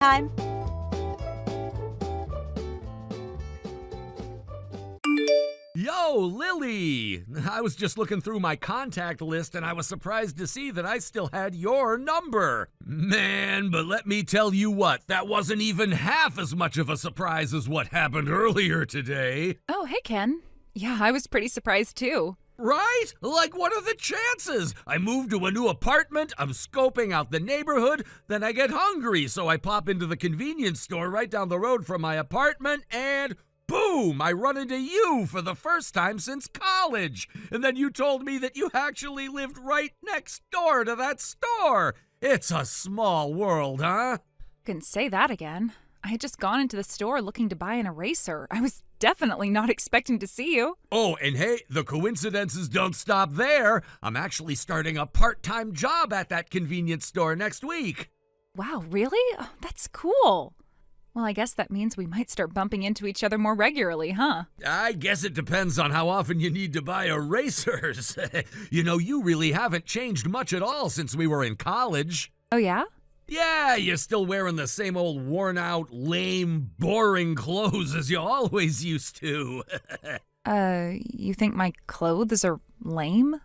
Time. Yo, Lily! I was just looking through my contact list and I was surprised to see that I still had your number. Man, but let me tell you what, that wasn't even half as much of a surprise as what happened earlier today. Oh, hey, Ken. Yeah, I was pretty surprised too. Right? Like, what are the chances? I moved to a new apartment, I'm scoping out the neighborhood, then I get hungry, so I pop into the convenience store right down the road from my apartment, and boom! I run into you for the first time since college. And then you told me that you actually lived right next door to that store. It's a small world, huh? Couldn't say that again. I had just gone into the store looking to buy an eraser. I was definitely not expecting to see you. Oh, and hey, the coincidences don't stop there. I'm actually starting a part-time job at that convenience store next week. Wow, really? Oh, that's cool. Well, I guess that means we might start bumping into each other more regularly, huh? I guess it depends on how often you need to buy erasers. You know, you really haven't changed much at all since we were in college. Oh, yeah? Yeah, you're still wearing the same old worn-out, lame, boring clothes as you always used to. You think my clothes are lame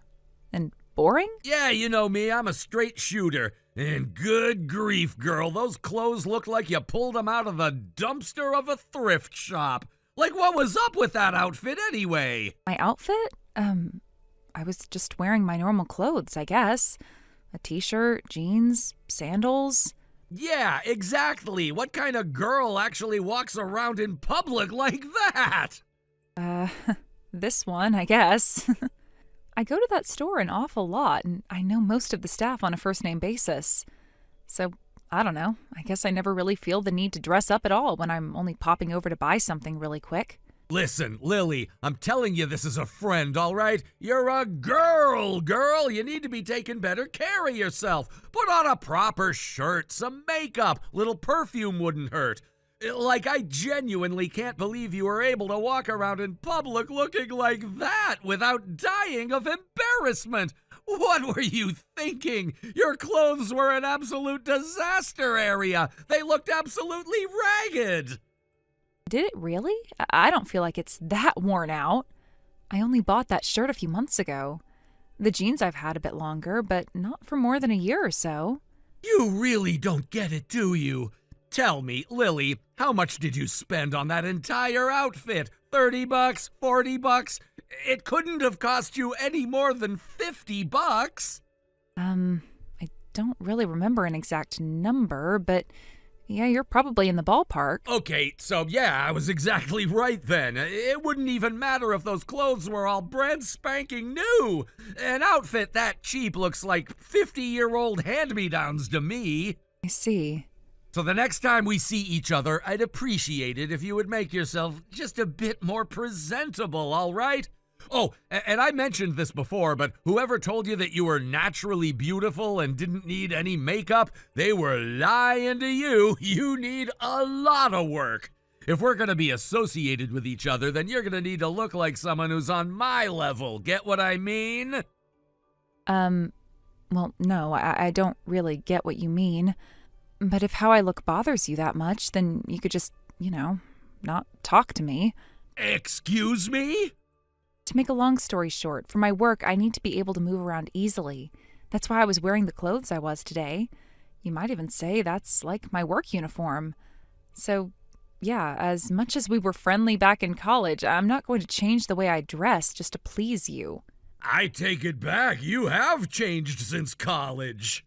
and boring? Yeah, you know me, I'm a straight shooter. And good grief, girl, those clothes look like you pulled them out of the dumpster of a thrift shop. Like, what was up with that outfit anyway? My outfit? I was just wearing my normal clothes, I guess. A t-shirt, jeans, sandals. Yeah, exactly. What kind of girl actually walks around in public like that? This one, I guess. I go to that store an awful lot, and I know most of the staff on a first-name basis. So, I don't know. I guess I never really feel the need to dress up at all when I'm only popping over to buy something really quick. Listen, Lily, I'm telling you this as a friend, all right? You're a girl. You need to be taking better care of yourself. Put on a proper shirt, some makeup, little perfume wouldn't hurt. Like, I genuinely can't believe you were able to walk around in public looking like that without dying of embarrassment. What were you thinking? Your clothes were an absolute disaster area. They looked absolutely ragged. Did it really? I don't feel like it's that worn out. I only bought that shirt a few months ago. The jeans I've had a bit longer, but not for more than a year or so. You really don't get it, do you? Tell me, Lily, how much did you spend on that entire outfit? $30? $40? It couldn't have cost you any more than $50. I don't really remember an exact number, but yeah, you're probably in the ballpark. Okay, so yeah, I was exactly right then. It wouldn't even matter if those clothes were all brand spanking new. An outfit that cheap looks like 50-year-old hand-me-downs to me. I see. So the next time we see each other, I'd appreciate it if you would make yourself just a bit more presentable, all right? Oh, and I mentioned this before, but whoever told you that you were naturally beautiful and didn't need any makeup, they were lying to you. You need a lot of work. If we're going to be associated with each other, then you're going to need to look like someone who's on my level. Get what I mean? Well, no, I don't really get what you mean. But if how I look bothers you that much, then you could just, not talk to me. Excuse me? To make a long story short, for my work, I need to be able to move around easily. That's why I was wearing the clothes I was today. You might even say that's like my work uniform. So, yeah, as much as we were friendly back in college, I'm not going to change the way I dress just to please you. I take it back. You have changed since college.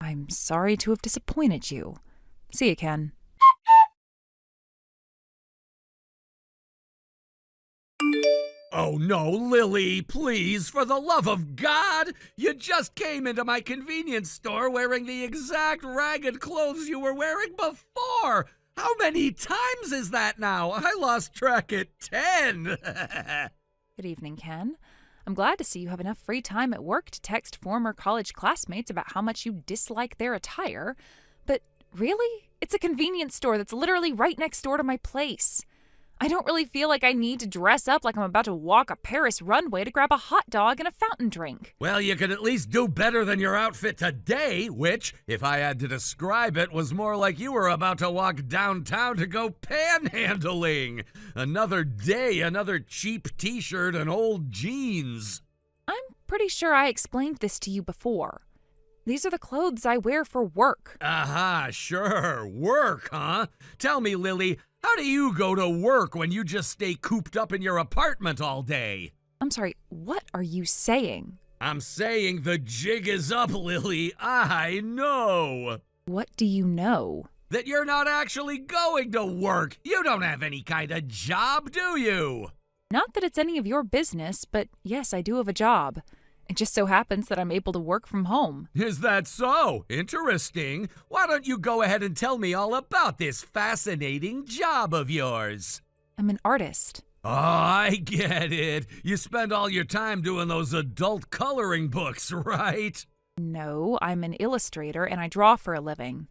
I'm sorry to have disappointed you. See you, Ken. Oh no, Lily, please, for the love of God! You just came into my convenience store wearing the exact ragged clothes you were wearing before! How many times is that now? I lost track at 10! Good evening, Ken. I'm glad to see you have enough free time at work to text former college classmates about how much you dislike their attire. But really? It's a convenience store that's literally right next door to my place. I don't really feel like I need to dress up like I'm about to walk a Paris runway to grab a hot dog and a fountain drink. Well, you could at least do better than your outfit today, which, if I had to describe it, was more like you were about to walk downtown to go panhandling. Another day, another cheap t-shirt and old jeans. I'm pretty sure I explained this to you before. These are the clothes I wear for work. Aha, sure. Work, huh? Tell me, Lily, how do you go to work when you just stay cooped up in your apartment all day? I'm sorry, what are you saying? I'm saying the jig is up, Lily. I know. What do you know? That you're not actually going to work. You don't have any kind of job, do you? Not that it's any of your business, but yes, I do have a job. It just so happens that I'm able to work from home. Is that so? Interesting. Why don't you go ahead and tell me all about this fascinating job of yours? I'm an artist. Oh, I get it. You spend all your time doing those adult coloring books, right? No, I'm an illustrator and I draw for a living.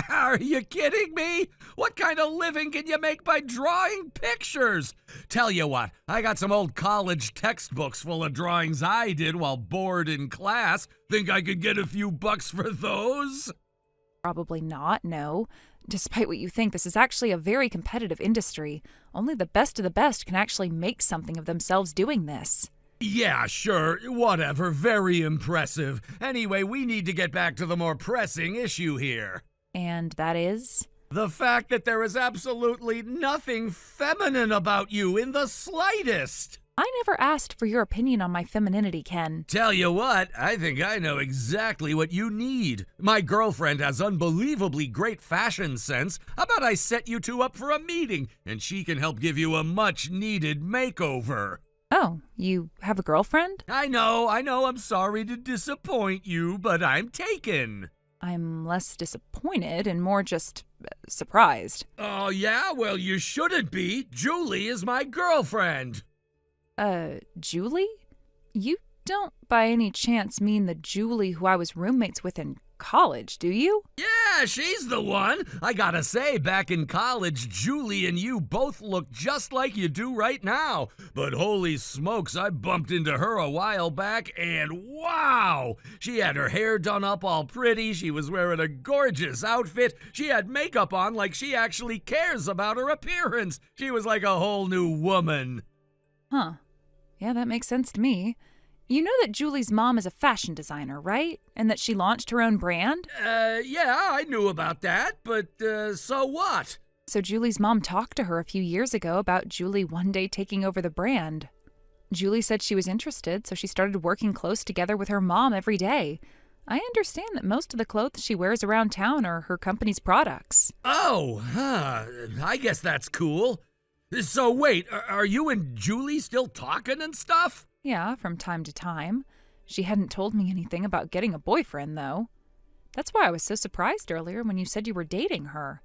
Are you kidding me? What kind of living can you make by drawing pictures? Tell you what, I got some old college textbooks full of drawings I did while bored in class. Think I could get a few bucks for those? Probably not, no. Despite what you think, this is actually a very competitive industry. Only the best of the best can actually make something of themselves doing this. Yeah, sure, whatever, very impressive. Anyway, we need to get back to the more pressing issue here. And that is? The fact that there is absolutely nothing feminine about you in the slightest. I never asked for your opinion on my femininity, Ken. Tell you what, I think I know exactly what you need. My girlfriend has unbelievably great fashion sense. How about I set you two up for a meeting, and she can help give you a much-needed makeover? Oh, you have a girlfriend? I know, I'm sorry to disappoint you, but I'm taken. I'm less disappointed and more just surprised. Oh, yeah? Well, you shouldn't be. Julie is my girlfriend. Julie? You don't by any chance mean the Julie who I was roommates with in college, do you? Yeah, she's the one. I gotta say, back in college, Julie and you both look just like you do right now. But holy smokes, I bumped into her a while back, and wow! She had her hair done up all pretty, she was wearing a gorgeous outfit, she had makeup on like she actually cares about her appearance. She was like a whole new woman. Huh. Yeah, that makes sense to me. You know that Julie's mom is a fashion designer, right? And that she launched her own brand? Yeah, I knew about that, but, so what? So Julie's mom talked to her a few years ago about Julie one day taking over the brand. Julie said she was interested, so she started working close together with her mom every day. I understand that most of the clothes she wears around town are her company's products. Oh, I guess that's cool. So wait, are you and Julie still talking and stuff? Yeah, from time to time. She hadn't told me anything about getting a boyfriend, though. That's why I was so surprised earlier when you said you were dating her.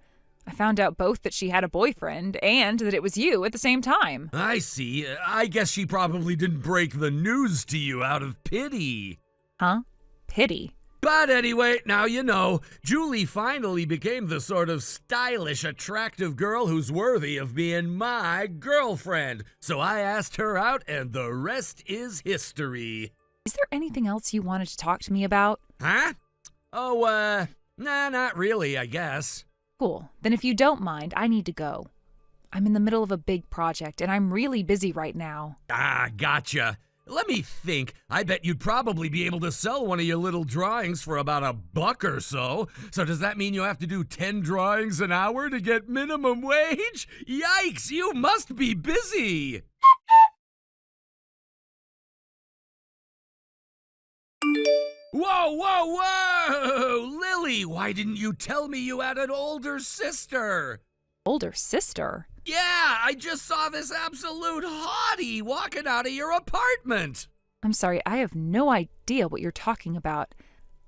I found out both that she had a boyfriend and that it was you at the same time. I see. I guess she probably didn't break the news to you out of pity. Huh? Pity? But anyway, now you know, Julie finally became the sort of stylish, attractive girl who's worthy of being my girlfriend. So I asked her out, and the rest is history. Is there anything else you wanted to talk to me about? Huh? Oh, nah, not really, I guess. Cool. Then if you don't mind, I need to go. I'm in the middle of a big project, and I'm really busy right now. Ah, gotcha. Let me think. I bet you'd probably be able to sell one of your little drawings for about $1 or so. So does that mean you have to do 10 drawings an hour to get minimum wage? Yikes, you must be busy. Whoa, whoa, whoa! Lily, why didn't you tell me you had an older sister? Older sister? Yeah, I just saw this absolute hottie walking out of your apartment. I'm sorry, I have no idea what you're talking about.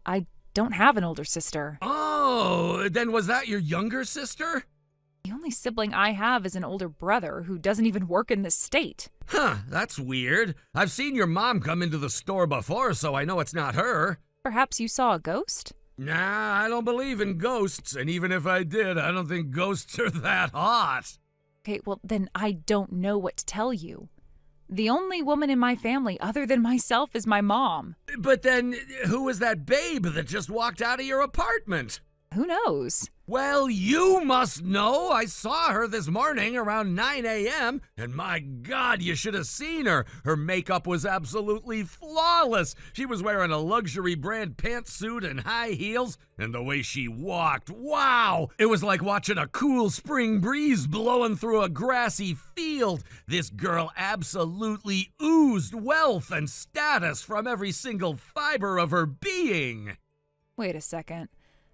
I don't have an older sister. Oh, then was that your younger sister? The only sibling I have is an older brother who doesn't even work in this state. Huh, that's weird. I've seen your mom come into the store before, so I know it's not her. Perhaps you saw a ghost? Nah, I don't believe in ghosts, and even if I did, I don't think ghosts are that hot. Okay, well, then I don't know what to tell you. The only woman in my family other than myself is my mom. But then, who was that babe that just walked out of your apartment? Who knows? Well, you must know. I saw her this morning around 9 a.m., and my God, you should have seen her. Her makeup was absolutely flawless. She was wearing a luxury brand pantsuit and high heels, and the way she walked, wow! It was like watching a cool spring breeze blowing through a grassy field. This girl absolutely oozed wealth and status from every single fiber of her being. Wait a second.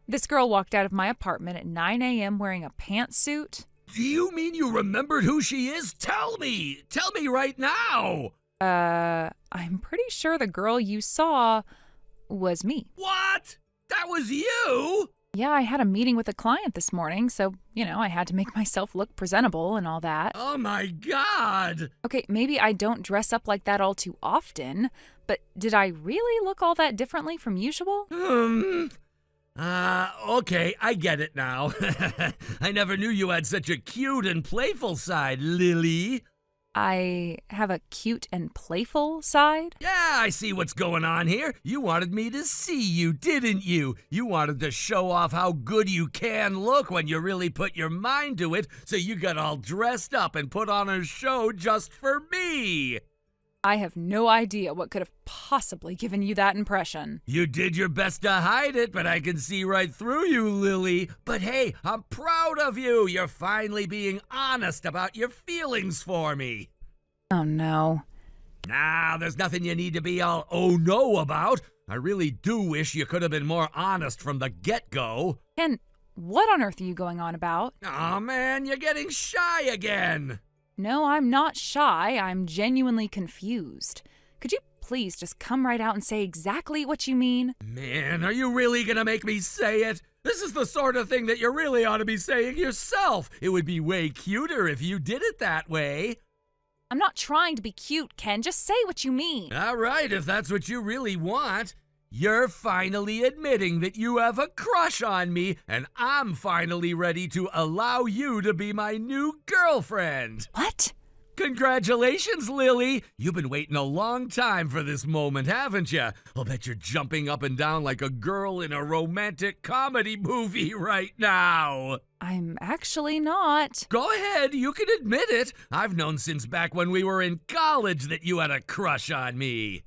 This girl walked out of my apartment at 9 a.m. wearing a pantsuit? Do you mean you remembered who she is? Tell me! Tell me right now! I'm pretty sure the girl you saw was me. What? That was you? Yeah, I had a meeting with a client this morning, so, I had to make myself look presentable and all that. Oh my God! Okay, maybe I don't dress up like that all too often, but did I really look all that differently from usual? Okay, I get it now. I never knew you had such a cute and playful side, Lily. I have a cute and playful side? Yeah, I see what's going on here. You wanted me to see you, didn't you? You wanted to show off how good you can look when you really put your mind to it, so you got all dressed up and put on a show just for me. I have no idea what could have possibly given you that impression. You did your best to hide it, but I can see right through you, Lily. But hey, I'm proud of you. You're finally being honest about your feelings for me. Oh, no. Nah, there's nothing you need to be all oh no about. I really do wish you could have been more honest from the get-go. Ken, what on earth are you going on about? Aw, man, you're getting shy again. No, I'm not shy. I'm genuinely confused. Could you please just come right out and say exactly what you mean? Man, are you really gonna make me say it? This is the sort of thing that you really ought to be saying yourself. It would be way cuter if you did it that way. I'm not trying to be cute, Ken. Just say what you mean. All right, if that's what you really want. You're finally admitting that you have a crush on me, and I'm finally ready to allow you to be my new girlfriend. What? Congratulations, Lily. You've been waiting a long time for this moment, haven't you? I'll bet you're jumping up and down like a girl in a romantic comedy movie right now. I'm actually not. Go ahead, you can admit it. I've known since back when we were in college that you had a crush on me.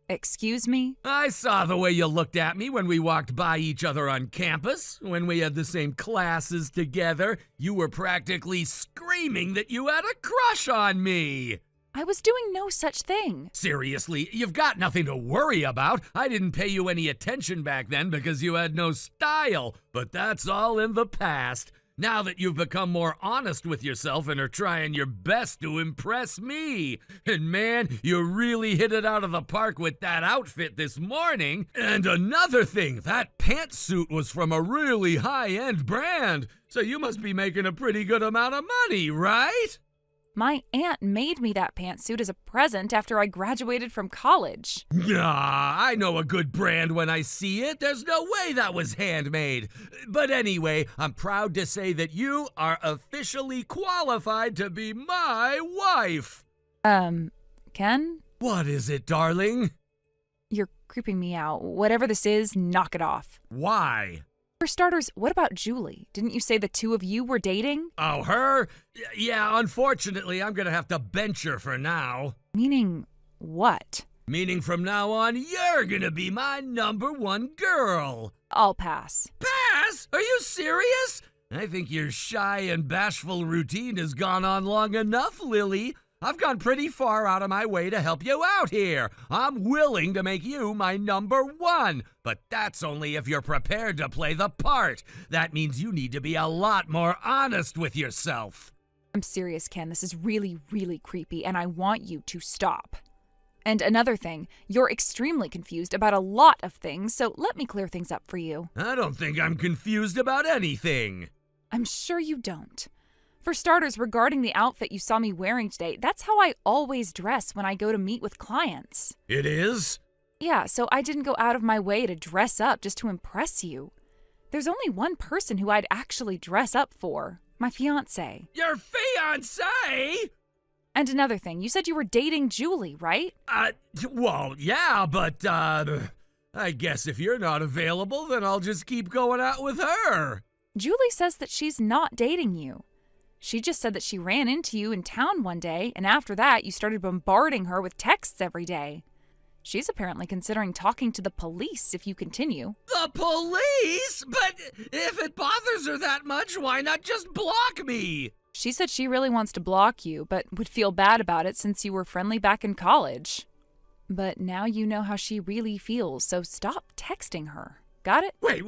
Excuse me? I saw the way you looked at me when we walked by each other on campus, when we had the same classes together. You were practically screaming that you had a crush on me. I was doing no such thing. Seriously, you've got nothing to worry about. I didn't pay you any attention back then because you had no style, but that's all in the past. Now that you've become more honest with yourself and are trying your best to impress me. And man, you really hit it out of the park with that outfit this morning. And another thing, that pantsuit was from a really high-end brand. So you must be making a pretty good amount of money, right? My aunt made me that pantsuit as a present after I graduated from college. Nah, I know a good brand when I see it. There's no way that was handmade. But anyway, I'm proud to say that you are officially qualified to be my wife. Ken? What is it, darling? You're creeping me out. Whatever this is, knock it off. Why? For starters, what about Julie? Didn't you say the two of you were dating? Oh, her? Yeah, unfortunately, I'm gonna have to bench her for now. Meaning what? Meaning from now on, you're gonna be my #1 girl. I'll pass. Pass? Are you serious? I think your shy and bashful routine has gone on long enough, Lily. I've gone pretty far out of my way to help you out here. I'm willing to make you my #1, but that's only if you're prepared to play the part. That means you need to be a lot more honest with yourself. I'm serious, Ken. This is really, really creepy, and I want you to stop. And another thing, you're extremely confused about a lot of things, so let me clear things up for you. I don't think I'm confused about anything. I'm sure you don't. For starters, regarding the outfit you saw me wearing today, that's how I always dress when I go to meet with clients. It is? Yeah, so I didn't go out of my way to dress up just to impress you. There's only one person who I'd actually dress up for. My fiancé. Your fiancé? And another thing, you said you were dating Julie, right? Well, yeah, but, I guess if you're not available, then I'll just keep going out with her. Julie says that she's not dating you. She just said that she ran into you in town one day, and after that, you started bombarding her with texts every day. She's apparently considering talking to the police if you continue. The police? But if it bothers her that much, why not just block me? She said she really wants to block you, but would feel bad about it since you were friendly back in college. But now you know how she really feels, so stop texting her. Got it? Wait.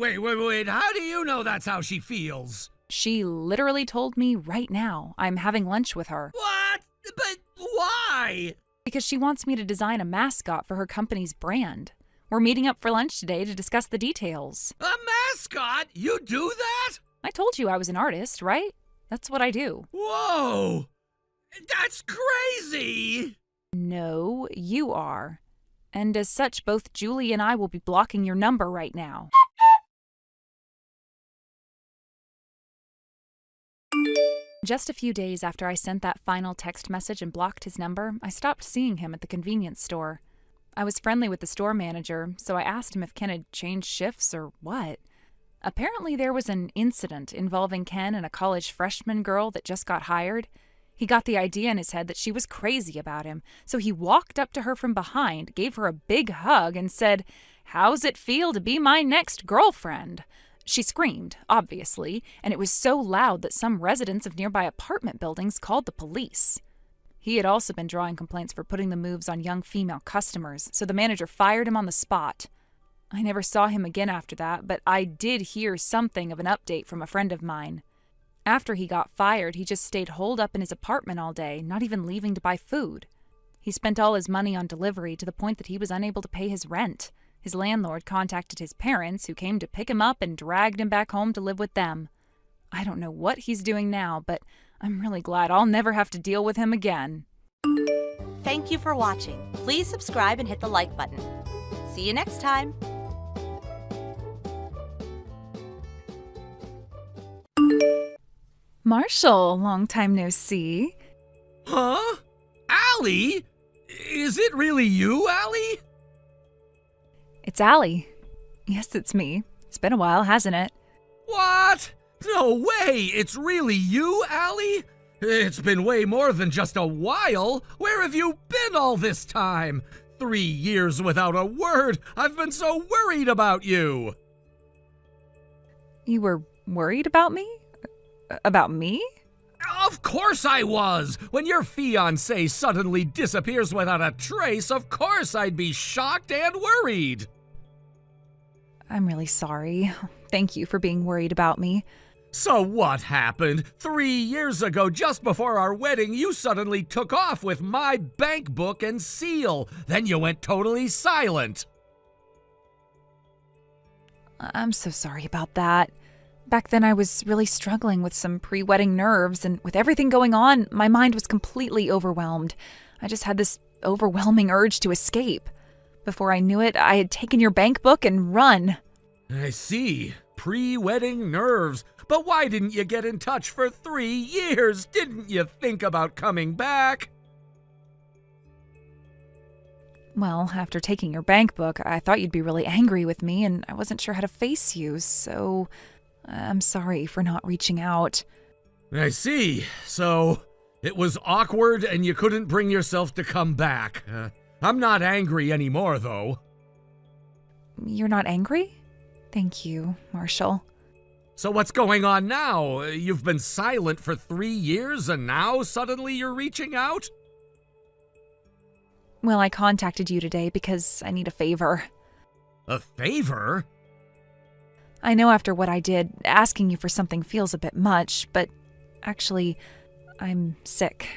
How do you know that's how she feels? She literally told me right now. I'm having lunch with her. What? But why? Because she wants me to design a mascot for her company's brand. We're meeting up for lunch today to discuss the details. A mascot? You do that? I told you I was an artist, right? That's what I do. Whoa! That's crazy! No, you are. And as such, both Julie and I will be blocking your number right now. Just a few days after I sent that final text message and blocked his number, I stopped seeing him at the convenience store. I was friendly with the store manager, so I asked him if Ken had changed shifts or what. Apparently there was an incident involving Ken and a college freshman girl that just got hired. He got the idea in his head that she was crazy about him, so he walked up to her from behind, gave her a big hug, and said, "How's it feel to be my next girlfriend?" She screamed, obviously, and it was so loud that some residents of nearby apartment buildings called the police. He had also been drawing complaints for putting the moves on young female customers, so the manager fired him on the spot. I never saw him again after that, but I did hear something of an update from a friend of mine. After he got fired, he just stayed holed up in his apartment all day, not even leaving to buy food. He spent all his money on delivery to the point that he was unable to pay his rent. His landlord contacted his parents, who came to pick him up and dragged him back home to live with them. I don't know what he's doing now, but I'm really glad I'll never have to deal with him again. Thank you for watching. Please subscribe and hit the like button. See you next time. Marshall, long time no see. Huh? Allie? Is it really you, Allie? It's Allie. Yes, it's me. It's been a while, hasn't it? What? No way! It's really you, Allie? It's been way more than just a while. Where have you been all this time? 3 years without a word. I've been so worried about you. You were worried about me? About me? Of course I was! When your fiancé suddenly disappears without a trace, of course I'd be shocked and worried. I'm really sorry. Thank you for being worried about me. So what happened? 3 years ago, just before our wedding, you suddenly took off with my bank book and seal. Then you went totally silent. I'm so sorry about that. Back then I was really struggling with some pre-wedding nerves, and with everything going on, my mind was completely overwhelmed. I just had this overwhelming urge to escape. Before I knew it, I had taken your bank book and run. I see. Pre-wedding nerves. But why didn't you get in touch for 3 years? Didn't you think about coming back? Well, after taking your bank book, I thought you'd be really angry with me, and I wasn't sure how to face you, so I'm sorry for not reaching out. I see. So it was awkward and you couldn't bring yourself to come back. I'm not angry anymore, though. You're not angry? Thank you, Marshall. So what's going on now? You've been silent for 3 years and now suddenly you're reaching out? Well, I contacted you today because I need a favor. A favor? I know after what I did, asking you for something feels a bit much, but actually, I'm sick.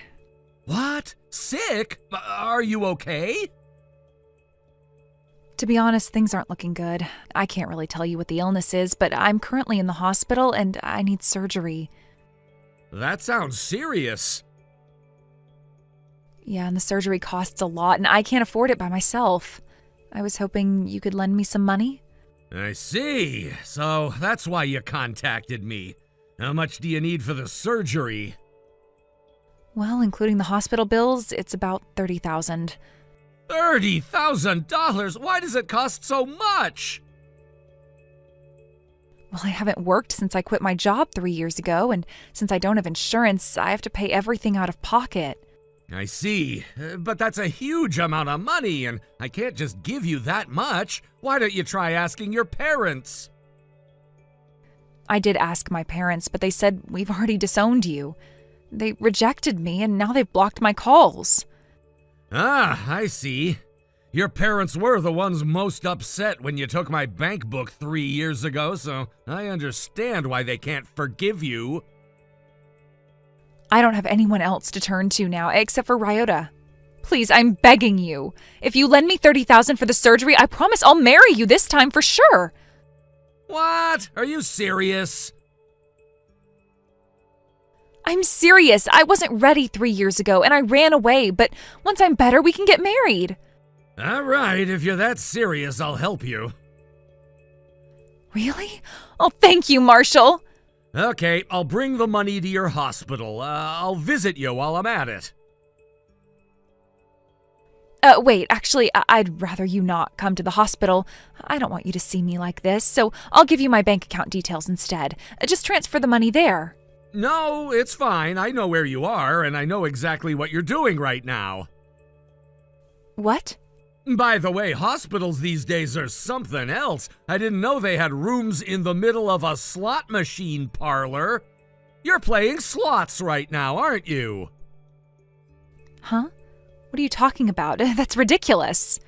What? Sick? Are you okay? To be honest, things aren't looking good. I can't really tell you what the illness is, but I'm currently in the hospital and I need surgery. That sounds serious. Yeah, and the surgery costs a lot, and I can't afford it by myself. I was hoping you could lend me some money. I see. So that's why you contacted me. How much do you need for the surgery? Well, including the hospital bills, it's about $30,000. $30,000? Why does it cost so much? Well, I haven't worked since I quit my job 3 years ago, and since I don't have insurance, I have to pay everything out of pocket. I see. But that's a huge amount of money, and I can't just give you that much. Why don't you try asking your parents? I did ask my parents, but they said we've already disowned you. They rejected me, and now they've blocked my calls. Ah, I see. Your parents were the ones most upset when you took my bank book 3 years ago, so I understand why they can't forgive you. I don't have anyone else to turn to now, except for Ryota. Please, I'm begging you. If you lend me $30,000 for the surgery, I promise I'll marry you this time for sure. What? Are you serious? I'm serious. I wasn't ready 3 years ago, and I ran away, but once I'm better, we can get married. All right, if you're that serious, I'll help you. Really? Oh, thank you, Marshall. Okay, I'll bring the money to your hospital. I'll visit you while I'm at it. Wait, actually, I'd rather you not come to the hospital. I don't want you to see me like this, so I'll give you my bank account details instead. Just transfer the money there. No, it's fine. I know where you are, and I know exactly what you're doing right now. What? By the way, hospitals these days are something else. I didn't know they had rooms in the middle of a slot machine parlor. You're playing slots right now, aren't you? Huh? What are you talking about? That's ridiculous.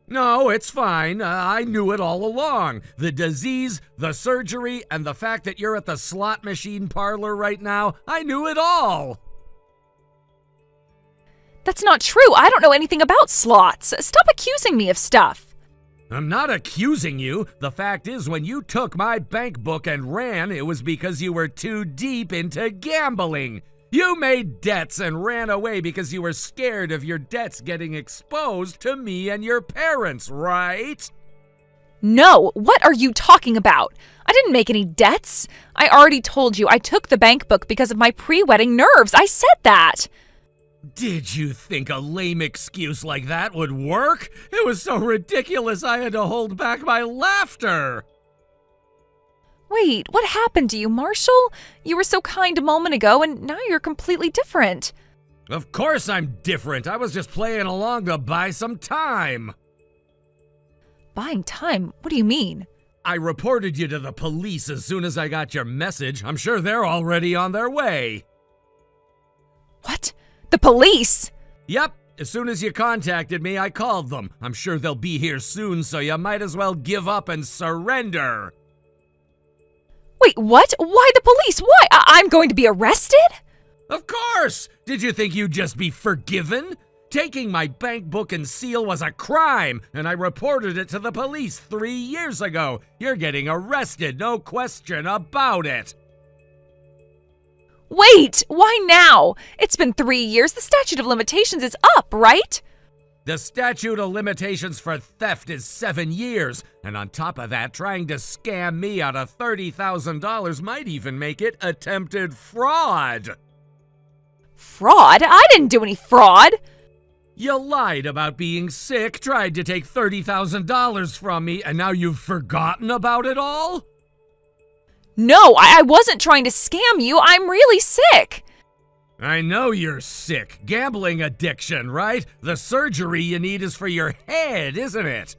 No, it's fine. I knew it all along. The disease, the surgery, and the fact that you're at the slot machine parlor right now, I knew it all. That's not true. I don't know anything about slots. Stop accusing me of stuff. I'm not accusing you. The fact is, when you took my bank book and ran, it was because you were too deep into gambling. You made debts and ran away because you were scared of your debts getting exposed to me and your parents, right? No, what are you talking about? I didn't make any debts. I already told you I took the bank book because of my pre-wedding nerves. I said that. Did you think a lame excuse like that would work? It was so ridiculous I had to hold back my laughter. Wait, what happened to you, Marshall? You were so kind a moment ago, and now you're completely different. Of course I'm different. I was just playing along to buy some time. Buying time? What do you mean? I reported you to the police as soon as I got your message. I'm sure they're already on their way. What? The police? Yep. As soon as you contacted me, I called them. I'm sure they'll be here soon, so you might as well give up and surrender. Wait, what? Why the police? Why? I'm going to be arrested? Of course! Did you think you'd just be forgiven? Taking my bank book and seal was a crime, and I reported it to the police 3 years ago. You're getting arrested, no question about it. Wait, why now? It's been 3 years. The statute of limitations is up, right? The statute of limitations for theft is 7 years, and on top of that, trying to scam me out of $30,000 might even make it attempted fraud. Fraud? I didn't do any fraud. You lied about being sick, tried to take $30,000 from me, and now you've forgotten about it all? No, I wasn't trying to scam you. I'm really sick. I know you're sick. Gambling addiction, right? The surgery you need is for your head, isn't it?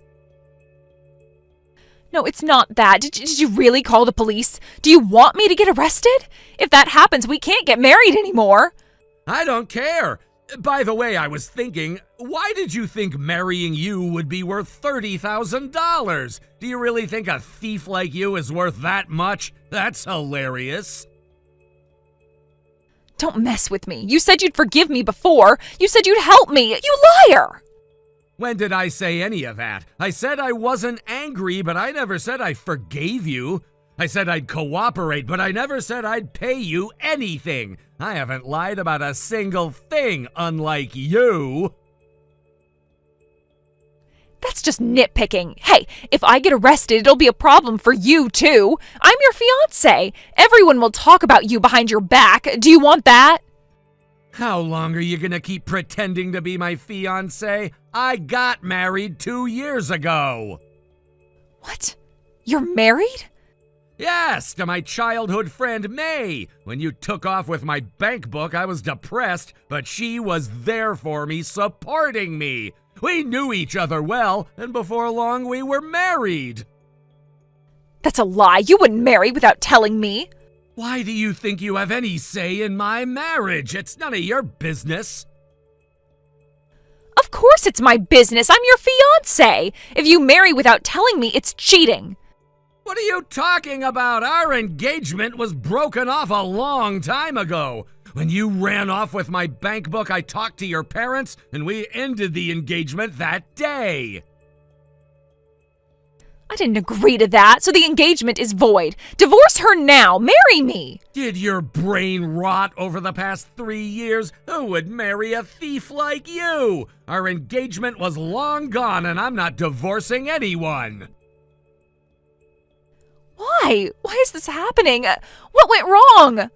No, it's not that. Did you really call the police? Do you want me to get arrested? If that happens, we can't get married anymore. I don't care. By the way, I was thinking, why did you think marrying you would be worth $30,000? Do you really think a thief like you is worth that much? That's hilarious. Don't mess with me. You said you'd forgive me before. You said you'd help me. You liar! When did I say any of that? I said I wasn't angry, but I never said I forgave you. I said I'd cooperate, but I never said I'd pay you anything. I haven't lied about a single thing, unlike you. That's just nitpicking. Hey, if I get arrested, it'll be a problem for you, too. I'm your fiancé. Everyone will talk about you behind your back. Do you want that? How long are you gonna keep pretending to be my fiancé? I got married 2 years ago. What? You're married? Yes, to my childhood friend May. When you took off with my bank book, I was depressed, but she was there for me, supporting me. We knew each other well, and before long we were married. That's a lie. You wouldn't marry without telling me. Why do you think you have any say in my marriage? It's none of your business. Of course it's my business. I'm your fiancé. If you marry without telling me, it's cheating. What are you talking about? Our engagement was broken off a long time ago. When you ran off with my bank book, I talked to your parents, and we ended the engagement that day. I didn't agree to that, so the engagement is void. Divorce her now. Marry me. Did your brain rot over the past 3 years? Who would marry a thief like you? Our engagement was long gone, and I'm not divorcing anyone. Why? Why is this happening? What went wrong?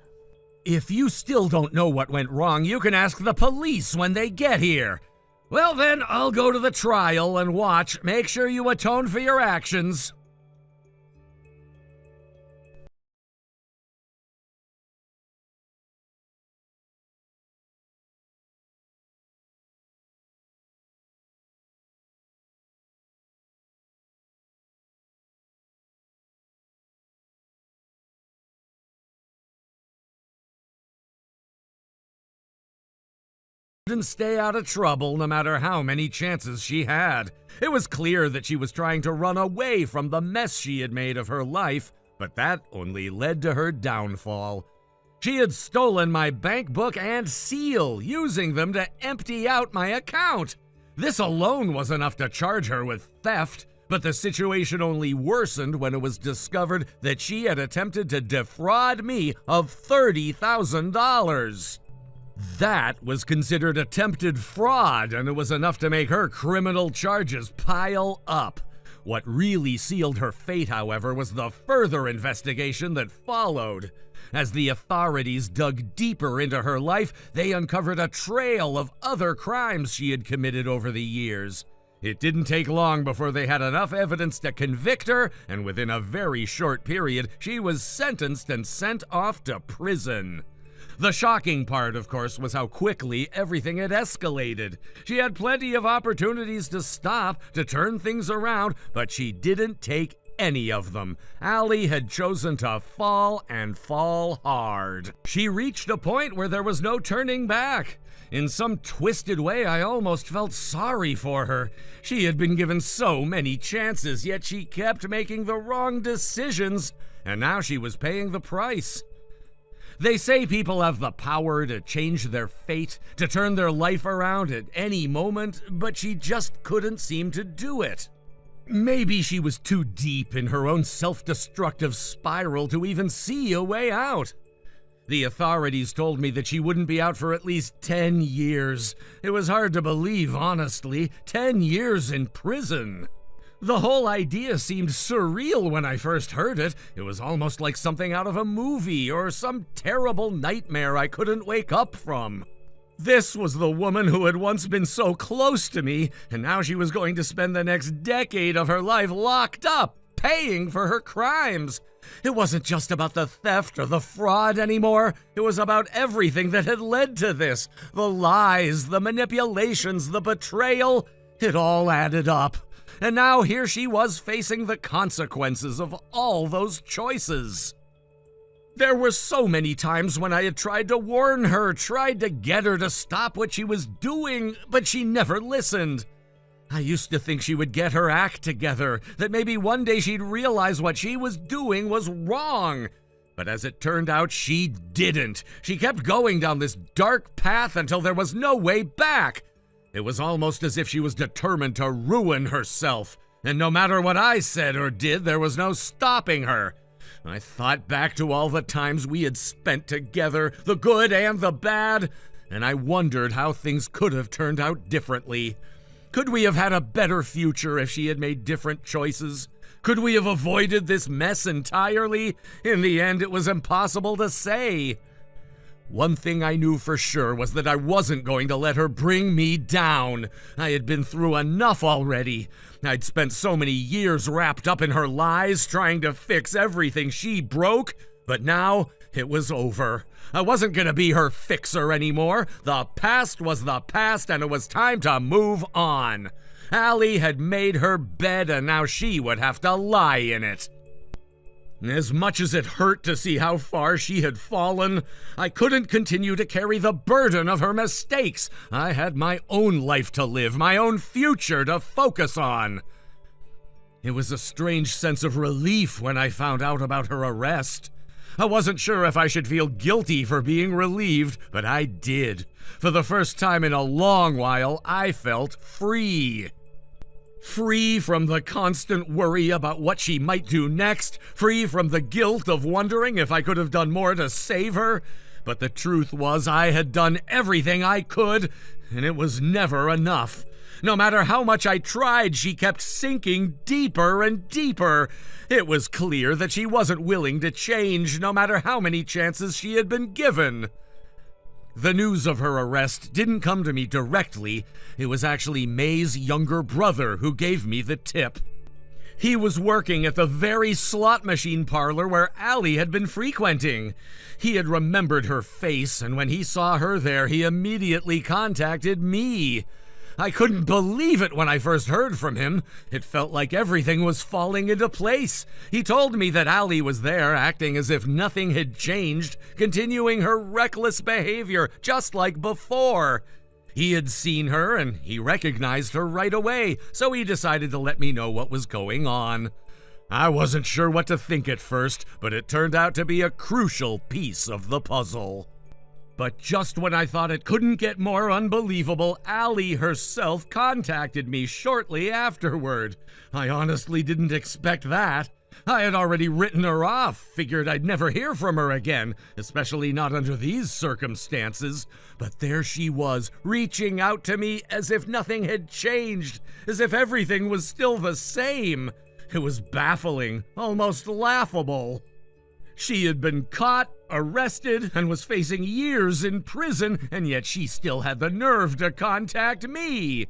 If you still don't know what went wrong, you can ask the police when they get here. Well then, I'll go to the trial and watch. Make sure you atone for your actions. Didn't stay out of trouble no matter how many chances she had. It was clear that she was trying to run away from the mess she had made of her life, but that only led to her downfall. She had stolen my bank book and seal, using them to empty out my account. This alone was enough to charge her with theft, but the situation only worsened when it was discovered that she had attempted to defraud me of $30,000. That was considered attempted fraud, and it was enough to make her criminal charges pile up. What really sealed her fate, however, was the further investigation that followed. As the authorities dug deeper into her life, they uncovered a trail of other crimes she had committed over the years. It didn't take long before they had enough evidence to convict her, and within a very short period, she was sentenced and sent off to prison. The shocking part, of course, was how quickly everything had escalated. She had plenty of opportunities to stop, to turn things around, but she didn't take any of them. Allie had chosen to fall and fall hard. She reached a point where there was no turning back. In some twisted way, I almost felt sorry for her. She had been given so many chances, yet she kept making the wrong decisions, and now she was paying the price. They say people have the power to change their fate, to turn their life around at any moment, but she just couldn't seem to do it. Maybe she was too deep in her own self-destructive spiral to even see a way out. The authorities told me that she wouldn't be out for at least 10 years. It was hard to believe, honestly. 10 years in prison. The whole idea seemed surreal when I first heard it. It was almost like something out of a movie or some terrible nightmare I couldn't wake up from. This was the woman who had once been so close to me, and now she was going to spend the next decade of her life locked up, paying for her crimes. It wasn't just about the theft or the fraud anymore. It was about everything that had led to this. The lies, the manipulations, the betrayal. It all added up. And now here she was facing the consequences of all those choices. There were so many times when I had tried to warn her, tried to get her to stop what she was doing, but she never listened. I used to think she would get her act together, that maybe one day she'd realize what she was doing was wrong. But as it turned out, she didn't. She kept going down this dark path until there was no way back. It was almost as if she was determined to ruin herself, and no matter what I said or did, there was no stopping her. I thought back to all the times we had spent together, the good and the bad, and I wondered how things could have turned out differently. Could we have had a better future if she had made different choices? Could we have avoided this mess entirely? In the end, it was impossible to say. One thing I knew for sure was that I wasn't going to let her bring me down. I had been through enough already. I'd spent so many years wrapped up in her lies, trying to fix everything she broke, but now it was over. I wasn't going to be her fixer anymore. The past was the past, and it was time to move on. Allie had made her bed, and now she would have to lie in it. As much as it hurt to see how far she had fallen, I couldn't continue to carry the burden of her mistakes. I had my own life to live, my own future to focus on. It was a strange sense of relief when I found out about her arrest. I wasn't sure if I should feel guilty for being relieved, but I did. For the first time in a long while, I felt free. Free from the constant worry about what she might do next, free from the guilt of wondering if I could have done more to save her. But the truth was I had done everything I could, and it was never enough. No matter how much I tried, she kept sinking deeper and deeper. It was clear that she wasn't willing to change, no matter how many chances she had been given. The news of her arrest didn't come to me directly. It was actually May's younger brother who gave me the tip. He was working at the very slot machine parlor where Allie had been frequenting. He had remembered her face, and when he saw her there, he immediately contacted me. I couldn't believe it when I first heard from him. It felt like everything was falling into place. He told me that Allie was there, acting as if nothing had changed, continuing her reckless behavior just like before. He had seen her, and he recognized her right away, so he decided to let me know what was going on. I wasn't sure what to think at first, but it turned out to be a crucial piece of the puzzle. But just when I thought it couldn't get more unbelievable, Allie herself contacted me shortly afterward. I honestly didn't expect that. I had already written her off, figured I'd never hear from her again, especially not under these circumstances. But there she was, reaching out to me as if nothing had changed, as if everything was still the same. It was baffling, almost laughable. She had been caught, arrested, and was facing years in prison, and yet she still had the nerve to contact me.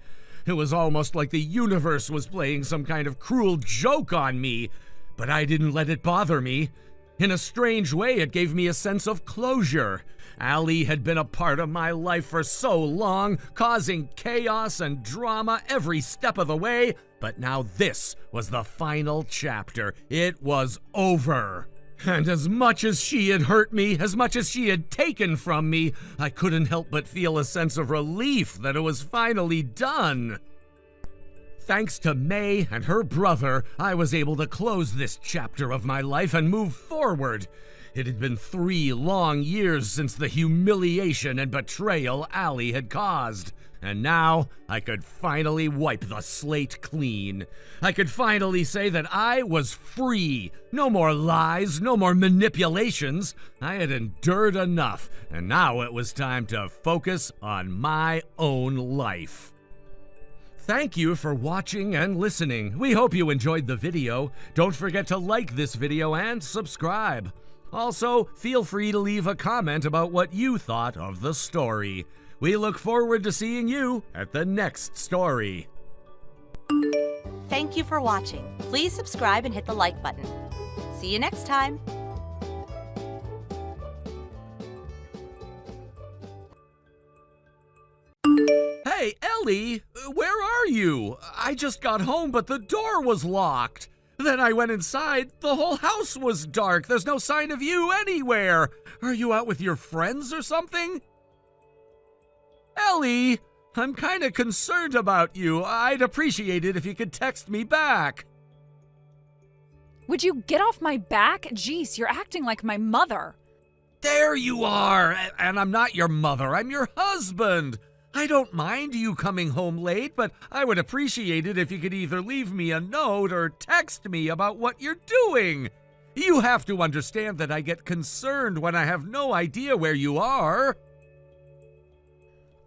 It was almost like the universe was playing some kind of cruel joke on me, but I didn't let it bother me. In a strange way, it gave me a sense of closure. Allie had been a part of my life for so long, causing chaos and drama every step of the way, but now this was the final chapter. It was over. And as much as she had hurt me, as much as she had taken from me, I couldn't help but feel a sense of relief that it was finally done. Thanks to May and her brother, I was able to close this chapter of my life and move forward. It had been 3 long years since the humiliation and betrayal Allie had caused. And now I could finally wipe the slate clean. I could finally say that I was free. No more lies, no more manipulations. I had endured enough, and now it was time to focus on my own life. Thank you for watching and listening. We hope you enjoyed the video. Don't forget to like this video and subscribe. Also, feel free to leave a comment about what you thought of the story. We look forward to seeing you at the next story. Thank you for watching. Please subscribe and hit the like button. See you next time. Hey, Ellie, where are you? I just got home, but the door was locked. Then I went inside. The whole house was dark. There's no sign of you anywhere. Are you out with your friends or something? Ellie, I'm kind of concerned about you. I'd appreciate it if you could text me back. Would you get off my back? Jeez, you're acting like my mother. There you are. And I'm not your mother. I'm your husband. I don't mind you coming home late, but I would appreciate it if you could either leave me a note or text me about what you're doing. You have to understand that I get concerned when I have no idea where you are.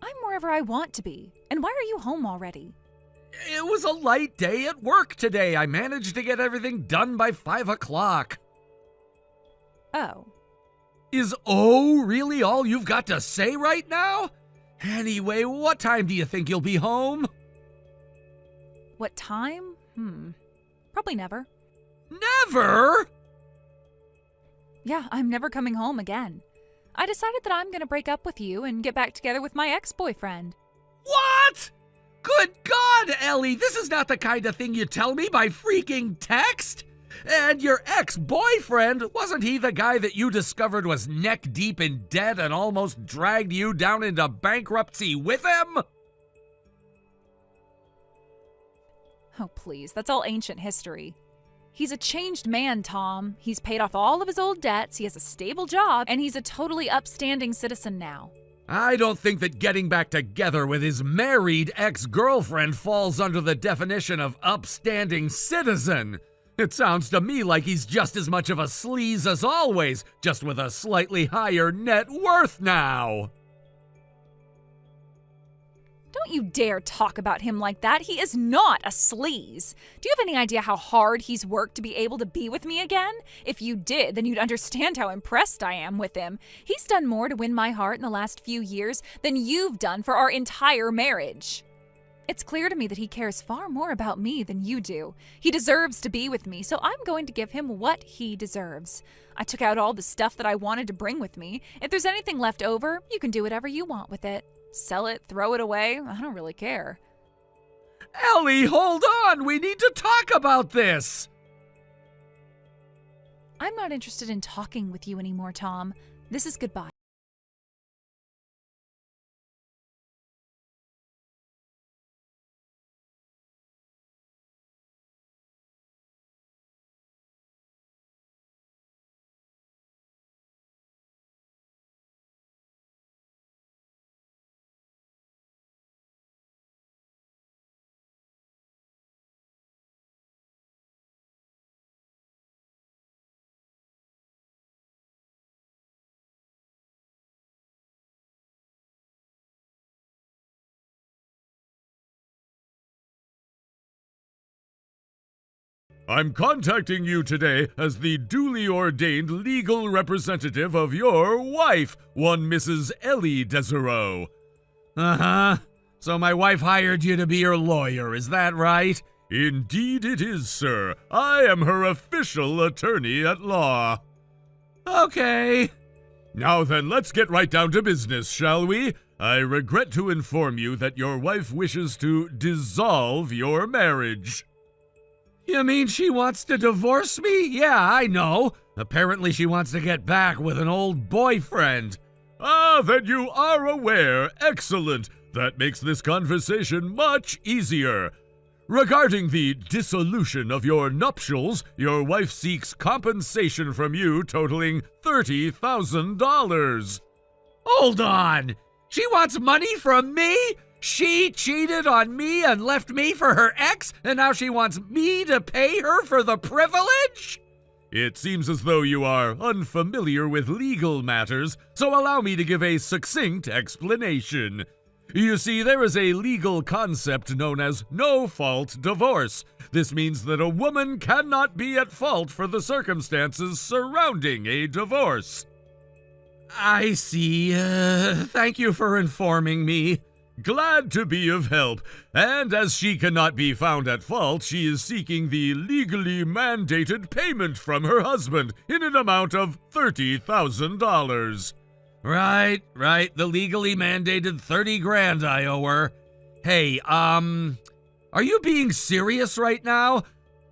I'm wherever I want to be. And why are you home already? It was a light day at work today. I managed to get everything done by 5 o'clock. Oh. Is "oh" really all you've got to say right now? Anyway, what time do you think you'll be home? What time? Probably never. Never? Yeah, I'm never coming home again. I decided that I'm gonna break up with you and get back together with my ex-boyfriend. What? Good God, Ellie, this is not the kind of thing you tell me by freaking text. And your ex-boyfriend, wasn't he the guy that you discovered was neck-deep in debt and almost dragged you down into bankruptcy with him? Oh, please, that's all ancient history. He's a changed man, Tom. He's paid off all of his old debts, he has a stable job, and he's a totally upstanding citizen now. I don't think that getting back together with his married ex-girlfriend falls under the definition of upstanding citizen. It sounds to me like he's just as much of a sleaze as always, just with a slightly higher net worth now. Don't you dare talk about him like that. He is not a sleaze. Do you have any idea how hard he's worked to be able to be with me again? If you did, then you'd understand how impressed I am with him. He's done more to win my heart in the last few years than you've done for our entire marriage. It's clear to me that he cares far more about me than you do. He deserves to be with me, so I'm going to give him what he deserves. I took out all the stuff that I wanted to bring with me. If there's anything left over, you can do whatever you want with it. Sell it, throw it away, I don't really care. Ellie, hold on! We need to talk about this! I'm not interested in talking with you anymore, Tom. This is goodbye. I'm contacting you today as the duly ordained legal representative of your wife, one Mrs. Ellie Desereau. Uh-huh. So my wife hired you to be her lawyer, is that right? Indeed it is, sir. I am her official attorney at law. Okay. Now then, let's get right down to business, shall we? I regret to inform you that your wife wishes to dissolve your marriage. You mean she wants to divorce me? Yeah, I know. Apparently she wants to get back with an old boyfriend. Ah, then you are aware. Excellent. That makes this conversation much easier. Regarding the dissolution of your nuptials, your wife seeks compensation from you totaling $30,000. Hold on! She wants money from me? She cheated on me and left me for her ex, and now she wants me to pay her for the privilege? It seems as though you are unfamiliar with legal matters, so allow me to give a succinct explanation. You see, there is a legal concept known as no-fault divorce. This means that a woman cannot be at fault for the circumstances surrounding a divorce. I see. Thank you for informing me. Glad to be of help. And as she cannot be found at fault, she is seeking the legally mandated payment from her husband in an amount of $30,000. Right. The legally mandated 30 grand I owe her. Hey, are you being serious right now?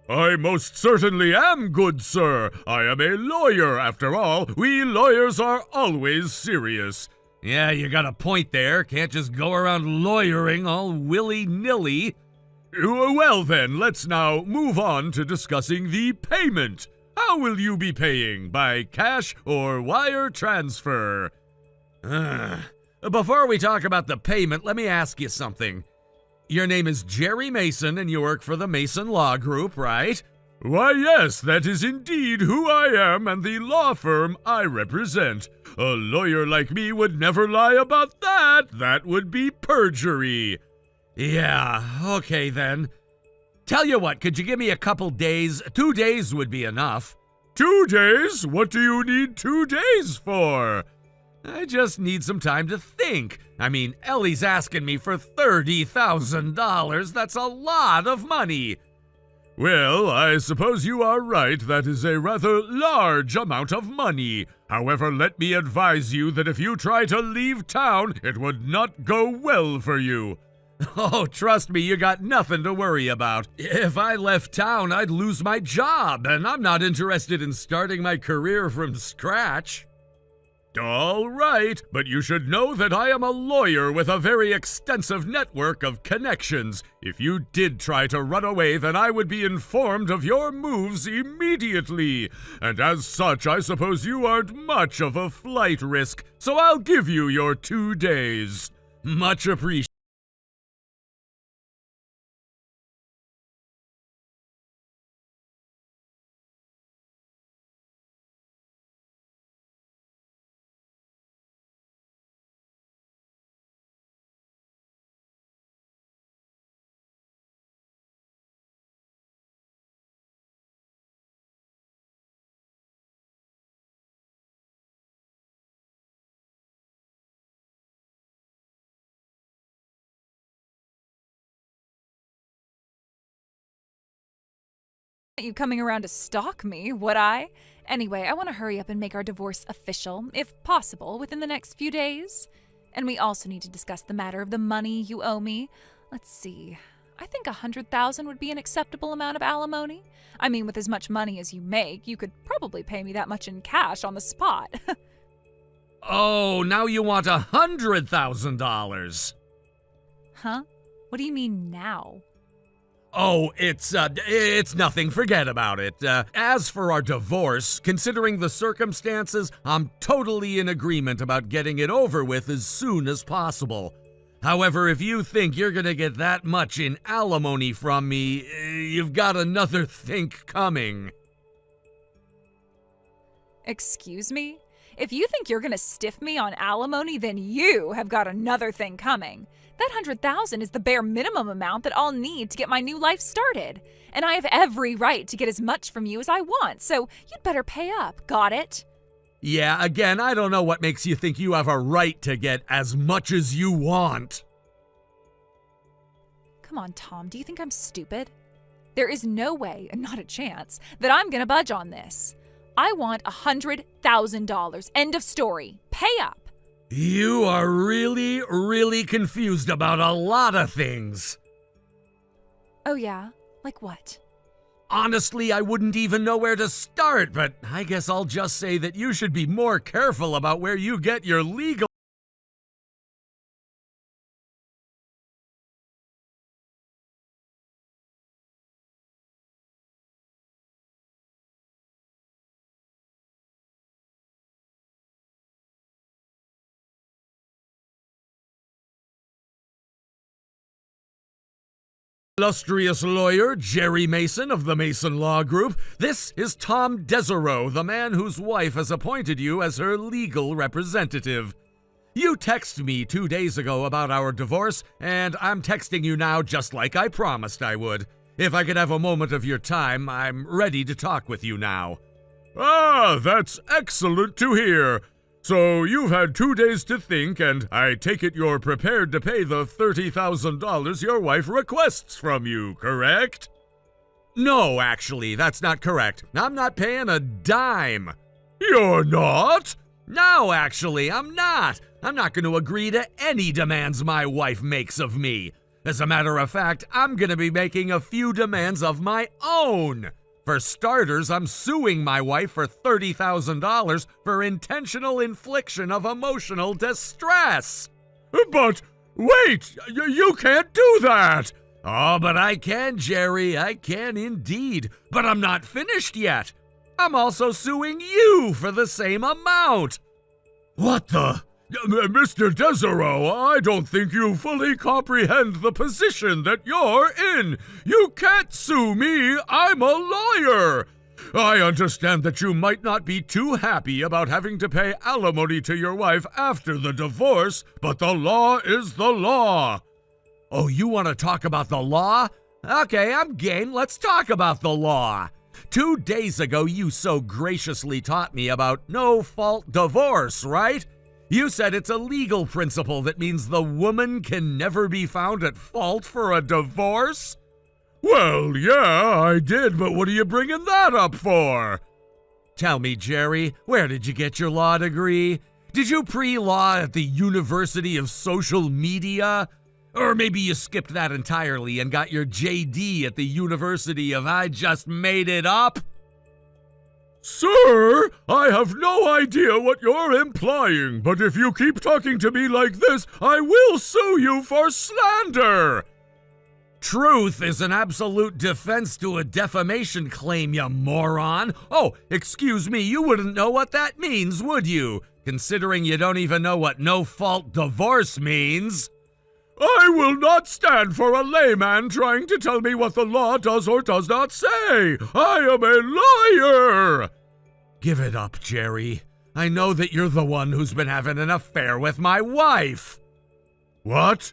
I most certainly am, good sir. I am a lawyer, after all. We lawyers are always serious. Yeah, you got a point there. Can't just go around lawyering all willy-nilly. Well then, let's now move on to discussing the payment. How will you be paying? By cash or wire transfer? Before we talk about the payment, let me ask you something. Your name is Jerry Mason and you work for the Mason Law Group, right? Why, yes, that is indeed who I am and the law firm I represent. A lawyer like me would never lie about that. That would be perjury. Yeah, okay then. Tell you what, could you give me a couple days? 2 days would be enough. 2 days? What do you need 2 days for? I just need some time to think. I mean, Ellie's asking me for $30,000. That's a lot of money. Well, I suppose you are right. That is a rather large amount of money. However, let me advise you that if you try to leave town, it would not go well for you. Oh, trust me, you got nothing to worry about. If I left town, I'd lose my job, and I'm not interested in starting my career from scratch. All right, but you should know that I am a lawyer with a very extensive network of connections. If you did try to run away, then I would be informed of your moves immediately. And as such, I suppose you aren't much of a flight risk, so I'll give you your 2 days. Much appreciated. You coming around to stalk me, would I? Anyway, I want to hurry up and make our divorce official, if possible, within the next few days. And we also need to discuss the matter of the money you owe me. Let's see. I think $100,000 would be an acceptable amount of alimony. I mean, with as much money as you make, you could probably pay me that much in cash on the spot. Oh, now you want $100,000. Huh? What do you mean now? Oh, it's nothing. Forget about it. As for our divorce, considering the circumstances, I'm totally in agreement about getting it over with as soon as possible. However, if you think you're gonna get that much in alimony from me, you've got another think coming. Excuse me? If you think you're gonna stiff me on alimony, then you have got another thing coming. That $100,000 is the bare minimum amount that I'll need to get my new life started. And I have every right to get as much from you as I want, so you'd better pay up. Got it? Yeah, again, I don't know what makes you think you have a right to get as much as you want. Come on, Tom, do you think I'm stupid? There is no way, and not a chance, that I'm gonna budge on this. I want $100,000. End of story. Pay up. You are really, really confused about a lot of things. Oh yeah? Like what? Honestly, I wouldn't even know where to start, but I guess I'll just say that you should be more careful about where you get your legal illustrious lawyer Jerry Mason of the Mason Law Group. This is Tom Desereau, the man whose wife has appointed you as her legal representative. You texted me 2 days ago about our divorce, and I'm texting you now just like I promised I would. If I could have a moment of your time, I'm ready to talk with you now. Ah, that's excellent to hear. So you've had 2 days to think, and I take it you're prepared to pay the $30,000 your wife requests from you, correct? No, actually, that's not correct. I'm not paying a dime. You're not? No, actually, I'm not. I'm not going to agree to any demands my wife makes of me. As a matter of fact, I'm going to be making a few demands of my own. For starters, I'm suing my wife for $30,000 for intentional infliction of emotional distress. But wait, you can't do that. Oh, but I can, Jerry. I can indeed. But I'm not finished yet. I'm also suing you for the same amount. What the? Mr. Desereau, I don't think you fully comprehend the position that you're in. You can't sue me. I'm a lawyer. I understand that you might not be too happy about having to pay alimony to your wife after the divorce, but the law is the law. Oh, you want to talk about the law? Okay, I'm game. Let's talk about the law. 2 days ago, you so graciously taught me about no-fault divorce, right? You said it's a legal principle that means the woman can never be found at fault for a divorce? Well, yeah, I did, but what are you bringing that up for? Tell me, Jerry, where did you get your law degree? Did you pre-law at the University of Social Media? Or maybe you skipped that entirely and got your JD at the University of I Just Made It Up? Sir, I have no idea what you're implying, but if you keep talking to me like this, I will sue you for slander! Truth is an absolute defense to a defamation claim, you moron. Oh, excuse me, you wouldn't know what that means, would you? Considering you don't even know what no-fault divorce means. I will not stand for a layman trying to tell me what the law does or does not say. I am a lawyer. Give it up, Jerry. I know that you're the one who's been having an affair with my wife. What?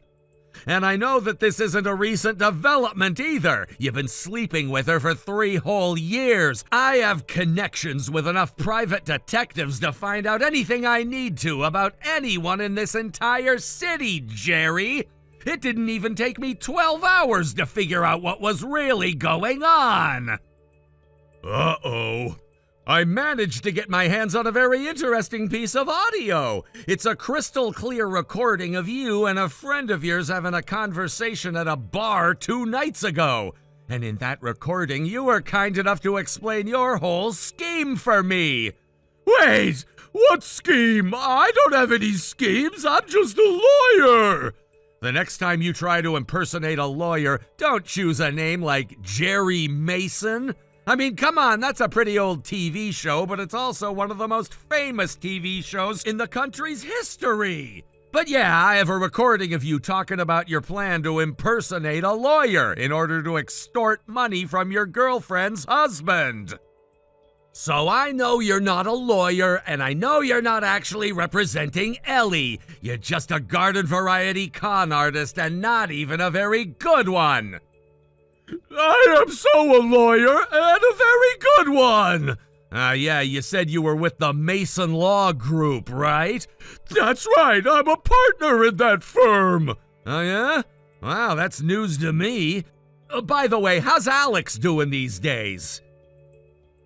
And I know that this isn't a recent development either. You've been sleeping with her for 3 whole years. I have connections with enough private detectives to find out anything I need to about anyone in this entire city, Jerry. It didn't even take me 12 hours to figure out what was really going on. Uh-oh. I managed to get my hands on a very interesting piece of audio. It's a crystal clear recording of you and a friend of yours having a conversation at a bar 2 nights ago. And in that recording, you were kind enough to explain your whole scheme for me. Wait, what scheme? I don't have any schemes. I'm just a lawyer. The next time you try to impersonate a lawyer, don't choose a name like Jerry Mason. I mean, come on, that's a pretty old TV show, but it's also one of the most famous TV shows in the country's history. But yeah, I have a recording of you talking about your plan to impersonate a lawyer in order to extort money from your girlfriend's husband. So I know you're not a lawyer, and I know you're not actually representing Ellie. You're just a garden variety con artist, and not even a very good one. I am so a lawyer, and a very good one! Yeah, you said you were with the Mason Law Group, right? That's right, I'm a partner in that firm! Oh yeah? Wow, that's news to me. By the way, how's Alex doing these days?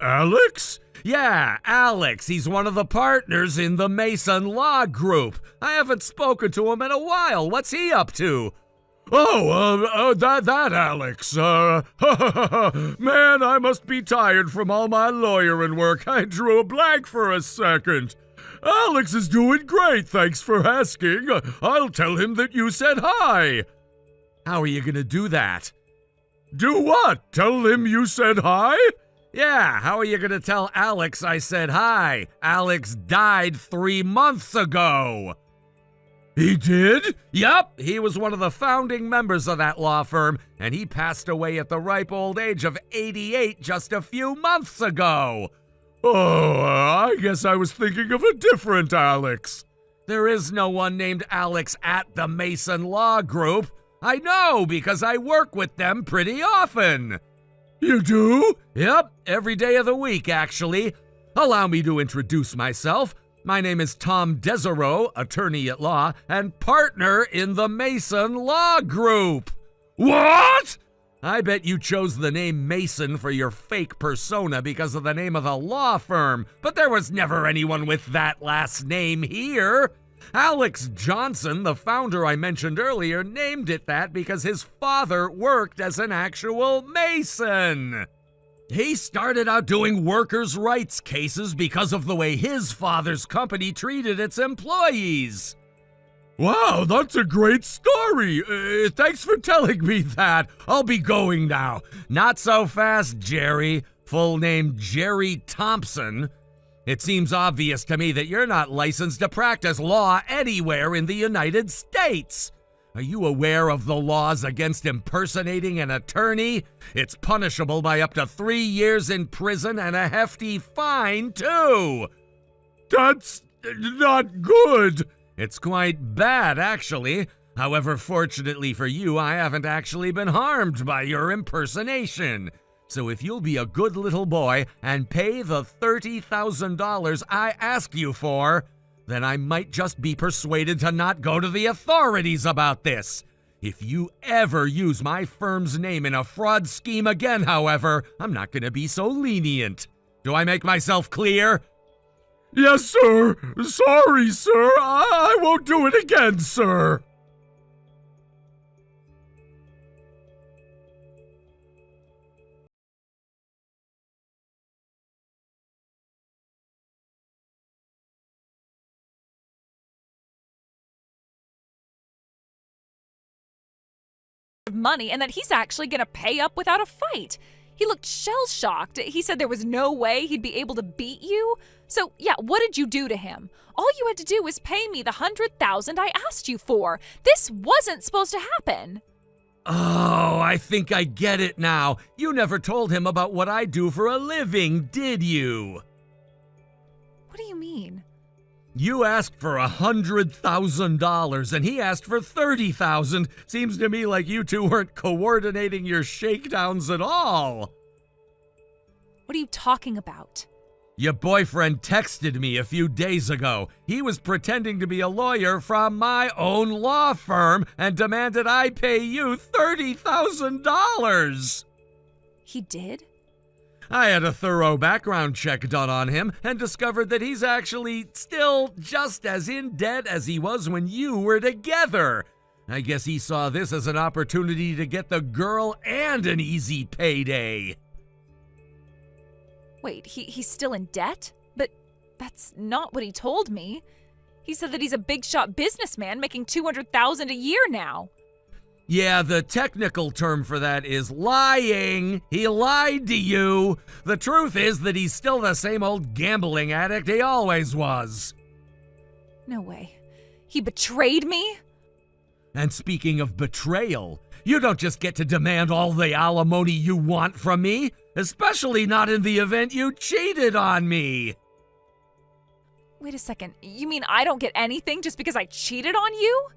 Alex? Yeah, Alex. He's one of the partners in the Mason Law Group. I haven't spoken to him in a while. What's he up to? Oh, that Alex. Man, I must be tired from all my lawyering work. I drew a blank for a second. Alex is doing great, thanks for asking. I'll tell him that you said hi. How are you gonna do that? Do what? Tell him you said hi? Yeah, how are you gonna tell Alex I said hi? Alex died 3 months ago. He did? Yup, he was one of the founding members of that law firm, and he passed away at the ripe old age of 88 just a few months ago. Oh, I guess I was thinking of a different Alex. There is no one named Alex at the Mason Law Group. I know, because I work with them pretty often. You do? Yep, every day of the week, actually. Allow me to introduce myself. My name is Tom Desereau, attorney at law, and partner in the Mason Law Group. What? I bet you chose the name Mason for your fake persona because of the name of the law firm, but there was never anyone with that last name here. Alex Johnson, the founder I mentioned earlier, named it that because his father worked as an actual Mason. He started out doing workers' rights cases because of the way his father's company treated its employees. Wow, that's a great story. Thanks for telling me that. I'll be going now. Not so fast, Jerry. Full name Jerry Thompson. It seems obvious to me that you're not licensed to practice law anywhere in the United States. Are you aware of the laws against impersonating an attorney? It's punishable by up to 3 years in prison and a hefty fine, too. That's not good. It's quite bad, actually. However, fortunately for you, I haven't actually been harmed by your impersonation. So if you'll be a good little boy and pay the $30,000 I asked you for, then I might just be persuaded to not go to the authorities about this. If you ever use my firm's name in a fraud scheme again, however, I'm not going to be so lenient. Do I make myself clear? Yes, sir. Sorry, sir. I won't do it again, sir. Money and that he's actually going to pay up without a fight. He looked shell-shocked. He said there was no way he'd be able to beat you. So, yeah, what did you do to him? All you had to do was pay me the $100,000 I asked you for. This wasn't supposed to happen. Oh, I think I get it now. You never told him about what I do for a living, did you? What do you mean? You asked for $100,000 and he asked for $30,000. Seems to me like you two weren't coordinating your shakedowns at all. What are you talking about? Your boyfriend texted me a few days ago. He was pretending to be a lawyer from my own law firm and demanded I pay you $30,000. He did? I had a thorough background check done on him and discovered that he's actually still just as in debt as he was when you were together. I guess he saw this as an opportunity to get the girl and an easy payday. Wait, he's still in debt? But that's not what he told me. He said that he's a big-shot businessman making $200,000 a year now. Yeah, the technical term for that is lying. He lied to you. The truth is that he's still the same old gambling addict he always was. No way. He betrayed me? And speaking of betrayal, you don't just get to demand all the alimony you want from me, especially not in the event you cheated on me. Wait a second. You mean I don't get anything just because I cheated on you?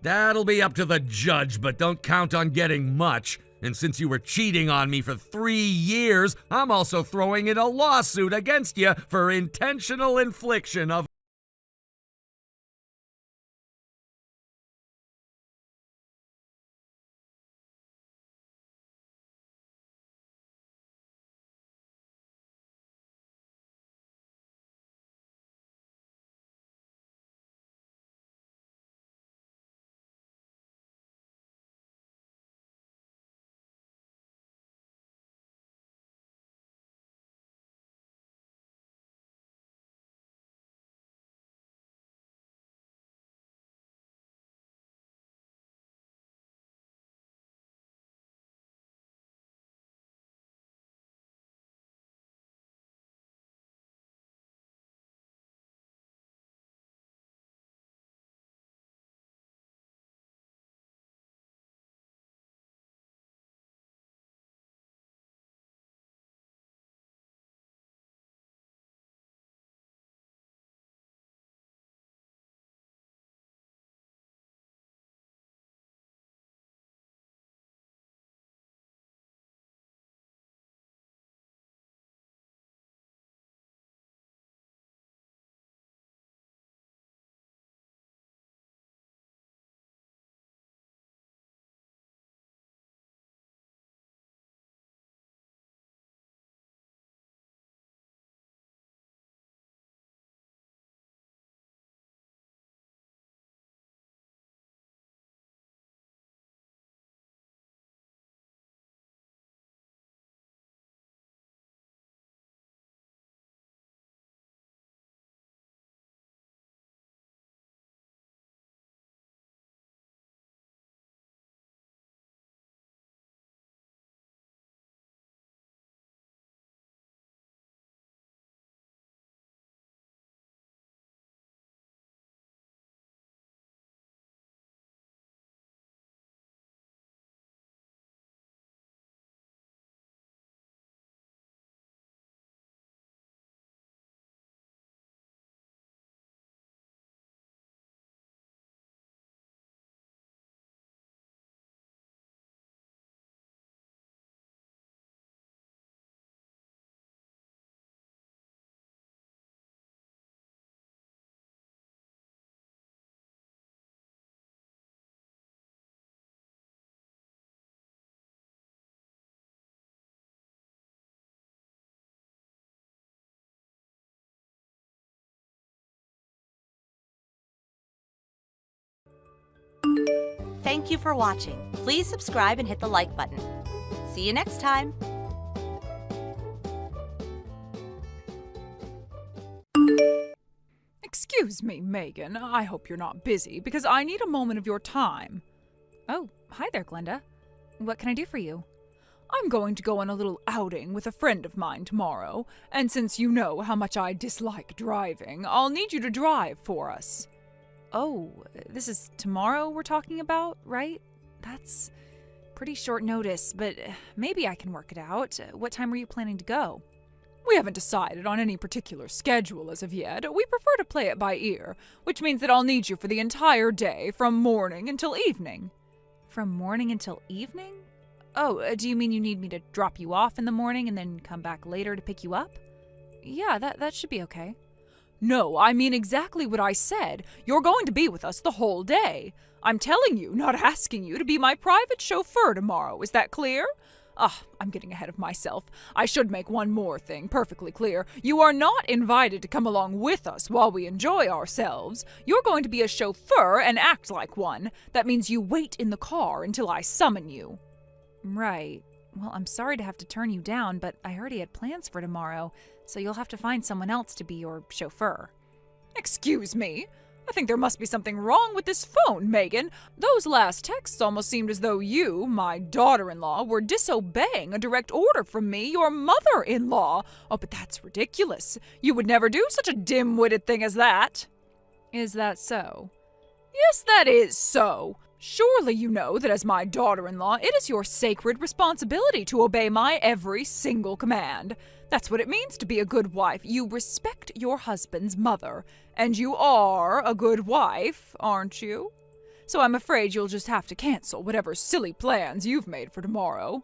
That'll be up to the judge, but don't count on getting much. And since you were cheating on me for 3 years, I'm also throwing in a lawsuit against you for intentional infliction of Thank you for watching. Please subscribe and hit the like button. See you next time. Excuse me, Megan. I hope you're not busy, because I need a moment of your time. Oh, hi there, Glenda. What can I do for you? I'm going to go on a little outing with a friend of mine tomorrow, and since you know how much I dislike driving, I'll need you to drive for us. Oh, this is tomorrow we're talking about, right? That's pretty short notice, but maybe I can work it out. What time were you planning to go? We haven't decided on any particular schedule as of yet. We prefer to play it by ear, which means that I'll need you for the entire day, from morning until evening. From morning until evening? Oh, do you mean you need me to drop you off in the morning and then come back later to pick you up? Yeah, that should be okay. No, I mean exactly what I said. You're going to be with us the whole day. I'm telling you, not asking you, to be my private chauffeur tomorrow. Is that clear? I'm getting ahead of myself. I should make one more thing perfectly clear. You are not invited to come along with us while we enjoy ourselves. You're going to be a chauffeur and act like one. That means you wait in the car until I summon you. Right. Well, I'm sorry to have to turn you down, but I already had plans for tomorrow, so you'll have to find someone else to be your chauffeur. Excuse me? I think there must be something wrong with this phone, Megan. Those last texts almost seemed as though you, my daughter-in-law, were disobeying a direct order from me, your mother-in-law. Oh, but that's ridiculous. You would never do such a dim-witted thing as that. Is that so? Yes, that is so. Surely you know that as my daughter-in-law, it is your sacred responsibility to obey my every single command. That's what it means to be a good wife. You respect your husband's mother. And you are a good wife, aren't you? So I'm afraid you'll just have to cancel whatever silly plans you've made for tomorrow.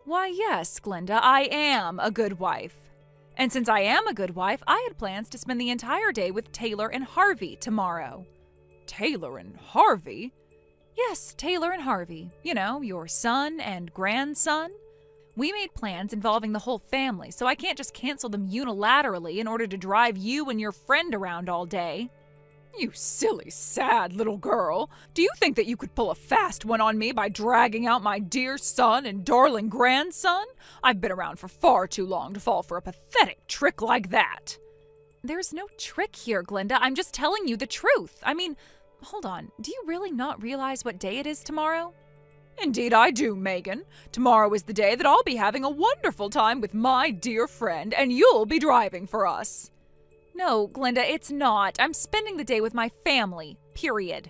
Why, yes, Glenda, I am a good wife. And since I am a good wife, I had plans to spend the entire day with Taylor and Harvey tomorrow. Taylor and Harvey? Yes, Taylor and Harvey. You know, your son and grandson. We made plans involving the whole family, so I can't just cancel them unilaterally in order to drive you and your friend around all day. You silly, sad little girl. Do you think that you could pull a fast one on me by dragging out my dear son and darling grandson? I've been around for far too long to fall for a pathetic trick like that. There's no trick here, Glenda. I'm just telling you the truth. I mean, hold on. Do you really not realize what day it is tomorrow? Indeed I do, Megan. Tomorrow is the day that I'll be having a wonderful time with my dear friend, and you'll be driving for us. No, Glenda, it's not. I'm spending the day with my family, period.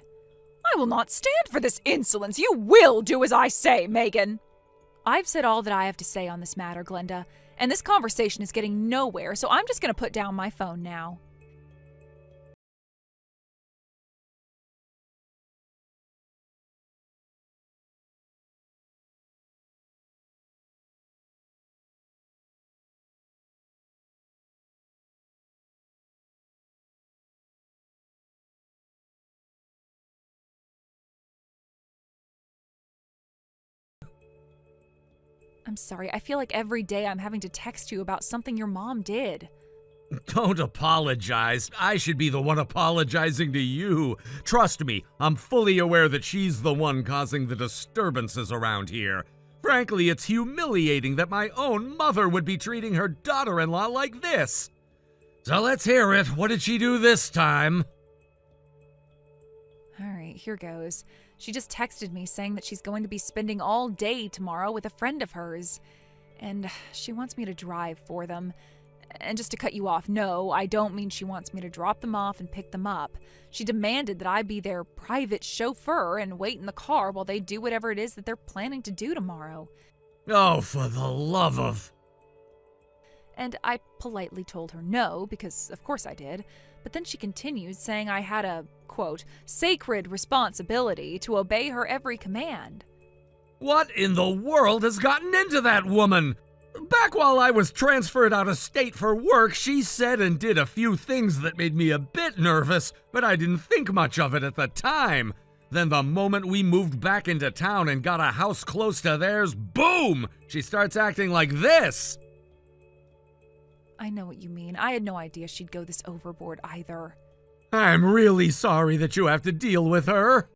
I will not stand for this insolence. You will do as I say, Megan. I've said all that I have to say on this matter, Glenda, and this conversation is getting nowhere, so I'm just going to put down my phone now. I'm sorry. I feel like every day I'm having to text you about something your mom did. Don't apologize. I should be the one apologizing to you. Trust me, I'm fully aware that she's the one causing the disturbances around here. Frankly, it's humiliating that my own mother would be treating her daughter-in-law like this. So let's hear it. What did she do this time? All right, here goes. She just texted me saying that she's going to be spending all day tomorrow with a friend of hers. And she wants me to drive for them. And just to cut you off, no, I don't mean she wants me to drop them off and pick them up. She demanded that I be their private chauffeur and wait in the car while they do whatever it is that they're planning to do tomorrow. Oh, for the love of... And I politely told her no, because of course I did. But then she continued, saying I had a, quote, sacred responsibility to obey her every command. What in the world has gotten into that woman? Back while I was transferred out of state for work, she said and did a few things that made me a bit nervous, but I didn't think much of it at the time. Then the moment we moved back into town and got a house close to theirs, boom! She starts acting like this. I know what you mean. I had no idea she'd go this overboard either. I'm really sorry that you have to deal with her.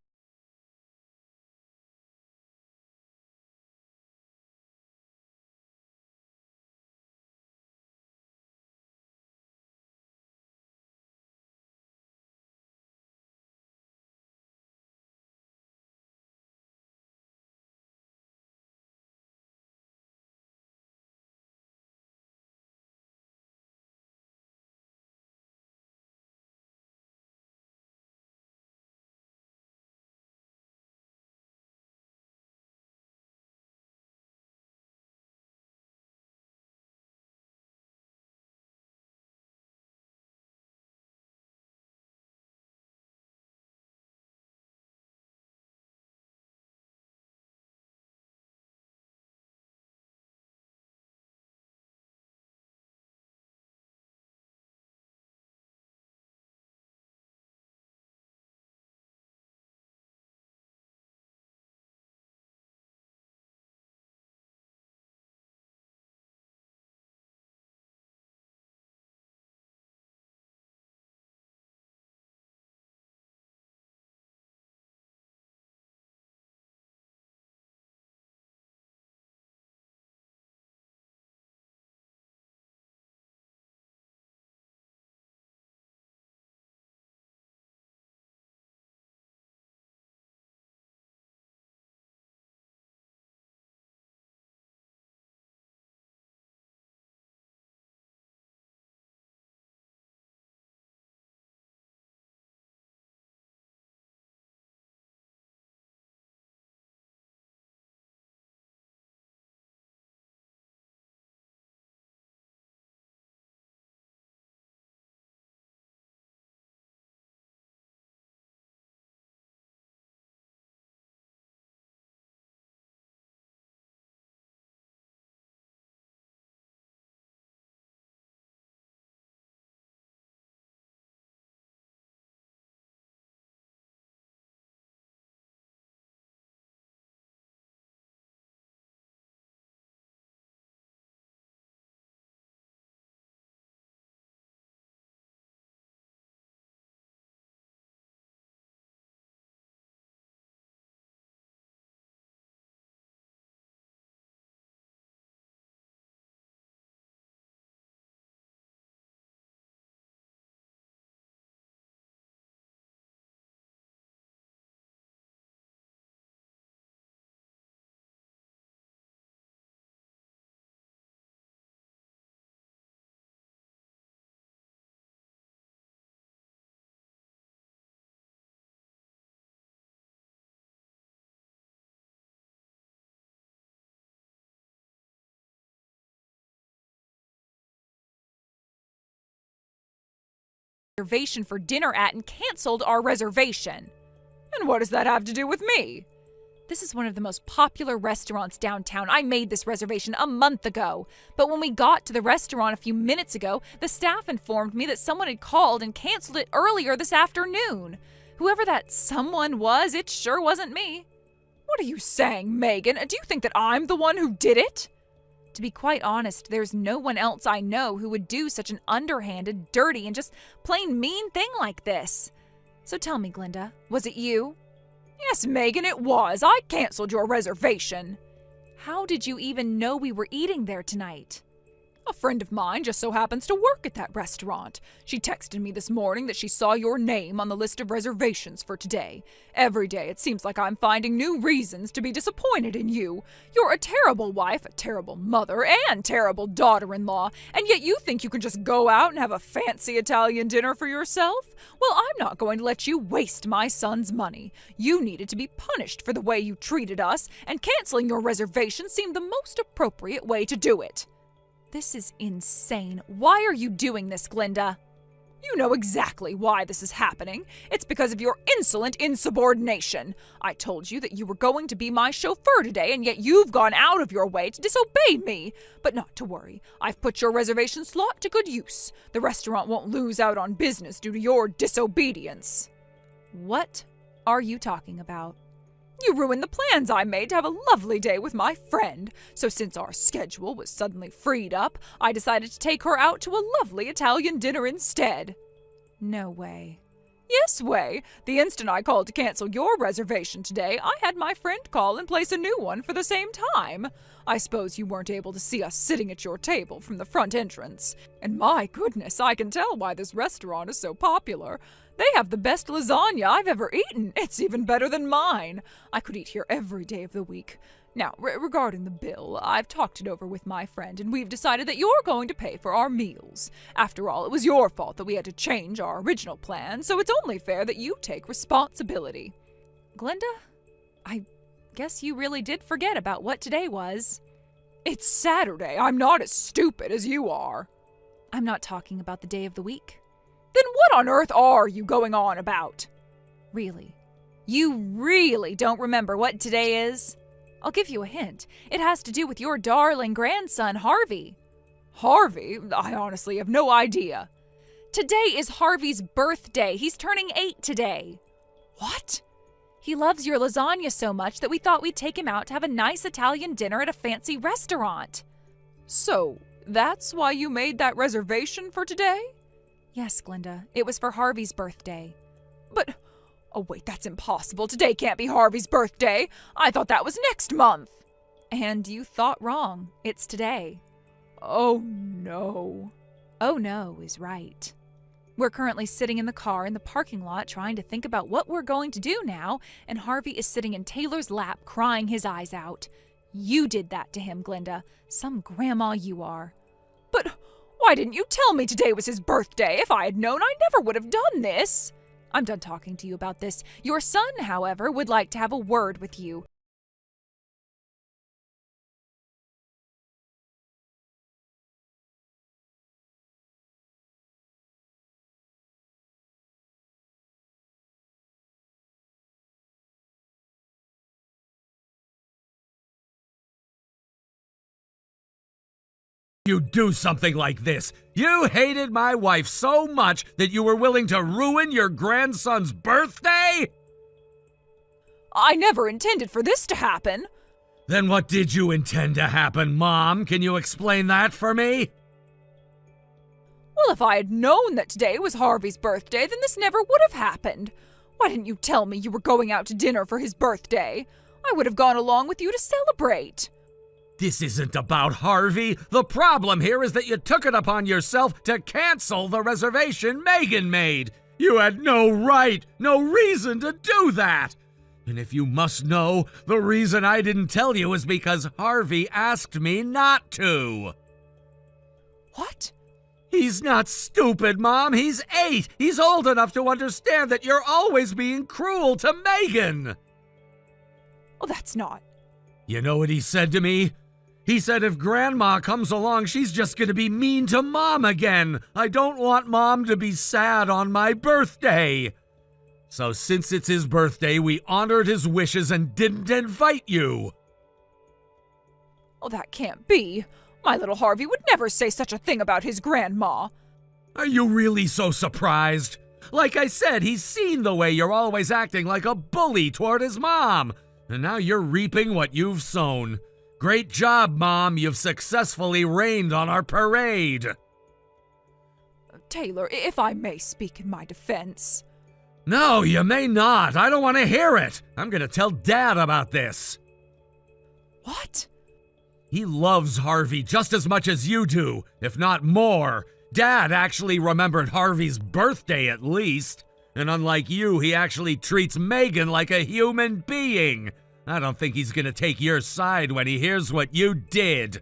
reservation for dinner at and canceled our reservation. And what does that have to do with me? This is one of the most popular restaurants downtown. I made this reservation a month ago. But when we got to the restaurant a few minutes ago, the staff informed me that someone had called and canceled it earlier this afternoon. Whoever that someone was, it sure wasn't me. What are you saying, Megan? Do you think that I'm the one who did it? To be quite honest, there's no one else I know who would do such an underhanded, dirty, and just plain mean thing like this. So tell me, Glinda, was it you? Yes, Megan, it was. I canceled your reservation. How did you even know we were eating there tonight? A friend of mine just so happens to work at that restaurant. She texted me this morning that she saw your name on the list of reservations for today. Every day it seems like I'm finding new reasons to be disappointed in you. You're a terrible wife, a terrible mother, and terrible daughter-in-law, and yet you think you can just go out and have a fancy Italian dinner for yourself? Well, I'm not going to let you waste my son's money. You needed to be punished for the way you treated us, and canceling your reservation seemed the most appropriate way to do it. This is insane. Why are you doing this, Glinda? You know exactly why this is happening. It's because of your insolent insubordination. I told you that you were going to be my chauffeur today, and yet you've gone out of your way to disobey me. But not to worry. I've put your reservation slot to good use. The restaurant won't lose out on business due to your disobedience. What are you talking about? You ruined the plans I made to have a lovely day with my friend. So since our schedule was suddenly freed up, I decided to take her out to a lovely Italian dinner instead. No way. Yes way. The instant I called to cancel your reservation today, I had my friend call and place a new one for the same time. I suppose you weren't able to see us sitting at your table from the front entrance. And my goodness, I can tell why this restaurant is so popular. They have the best lasagna I've ever eaten. It's even better than mine. I could eat here every day of the week. Now, regarding the bill, I've talked it over with my friend, and we've decided that you're going to pay for our meals. After all, it was your fault that we had to change our original plan, so it's only fair that you take responsibility. Glinda, I guess you really did forget about what today was. It's Saturday. I'm not as stupid as you are. I'm not talking about the day of the week. Then what on earth are you going on about? Really? You really don't remember what today is? I'll give you a hint. It has to do with your darling grandson, Harvey. Harvey? I honestly have no idea. Today is Harvey's birthday. He's turning 8 today. What? He loves your lasagna so much that we thought we'd take him out to have a nice Italian dinner at a fancy restaurant. So, that's why you made that reservation for today? Yes, Glinda. It was for Harvey's birthday. But, oh wait, that's impossible. Today can't be Harvey's birthday. I thought that was next month. And you thought wrong. It's today. Oh no. Oh no is right. We're currently sitting in the car in the parking lot trying to think about what we're going to do now, and Harvey is sitting in Taylor's lap crying his eyes out. You did that to him, Glinda. Some grandma you are. But why didn't you tell me today was his birthday? If I had known, I never would have done this. I'm done talking to you about this. Your son, however, would like to have a word with you. You do something like this. You hated my wife so much that you were willing to ruin your grandson's birthday? I never intended for this to happen. Then what did you intend to happen, Mom? Can you explain that for me? Well, if I had known that today was Harvey's birthday, then this never would have happened. Why didn't you tell me you were going out to dinner for his birthday? I would have gone along with you to celebrate. This isn't about Harvey. The problem here is that you took it upon yourself to cancel the reservation Megan made. You had no right, no reason to do that. And if you must know, the reason I didn't tell you is because Harvey asked me not to. What? He's not stupid, Mom. He's 8. He's old enough to understand that you're always being cruel to Megan. Oh, that's not. You know what he said to me? He said if Grandma comes along, she's just gonna be mean to Mom again. I don't want Mom to be sad on my birthday. So since it's his birthday, we honored his wishes and didn't invite you. Oh, that can't be. My little Harvey would never say such a thing about his grandma. Are you really so surprised? Like I said, he's seen the way you're always acting like a bully toward his mom. And now you're reaping what you've sown. Great job, Mom. You've successfully rained on our parade. Taylor, if I may speak in my defense. No, you may not. I don't want to hear it. I'm going to tell Dad about this. What? He loves Harvey just as much as you do, if not more. Dad actually remembered Harvey's birthday at least. And unlike you, he actually treats Megan like a human being. I don't think he's going to take your side when he hears what you did.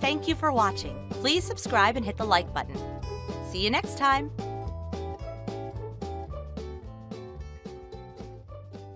Thank you for watching. Please subscribe and hit the like button. See you next time.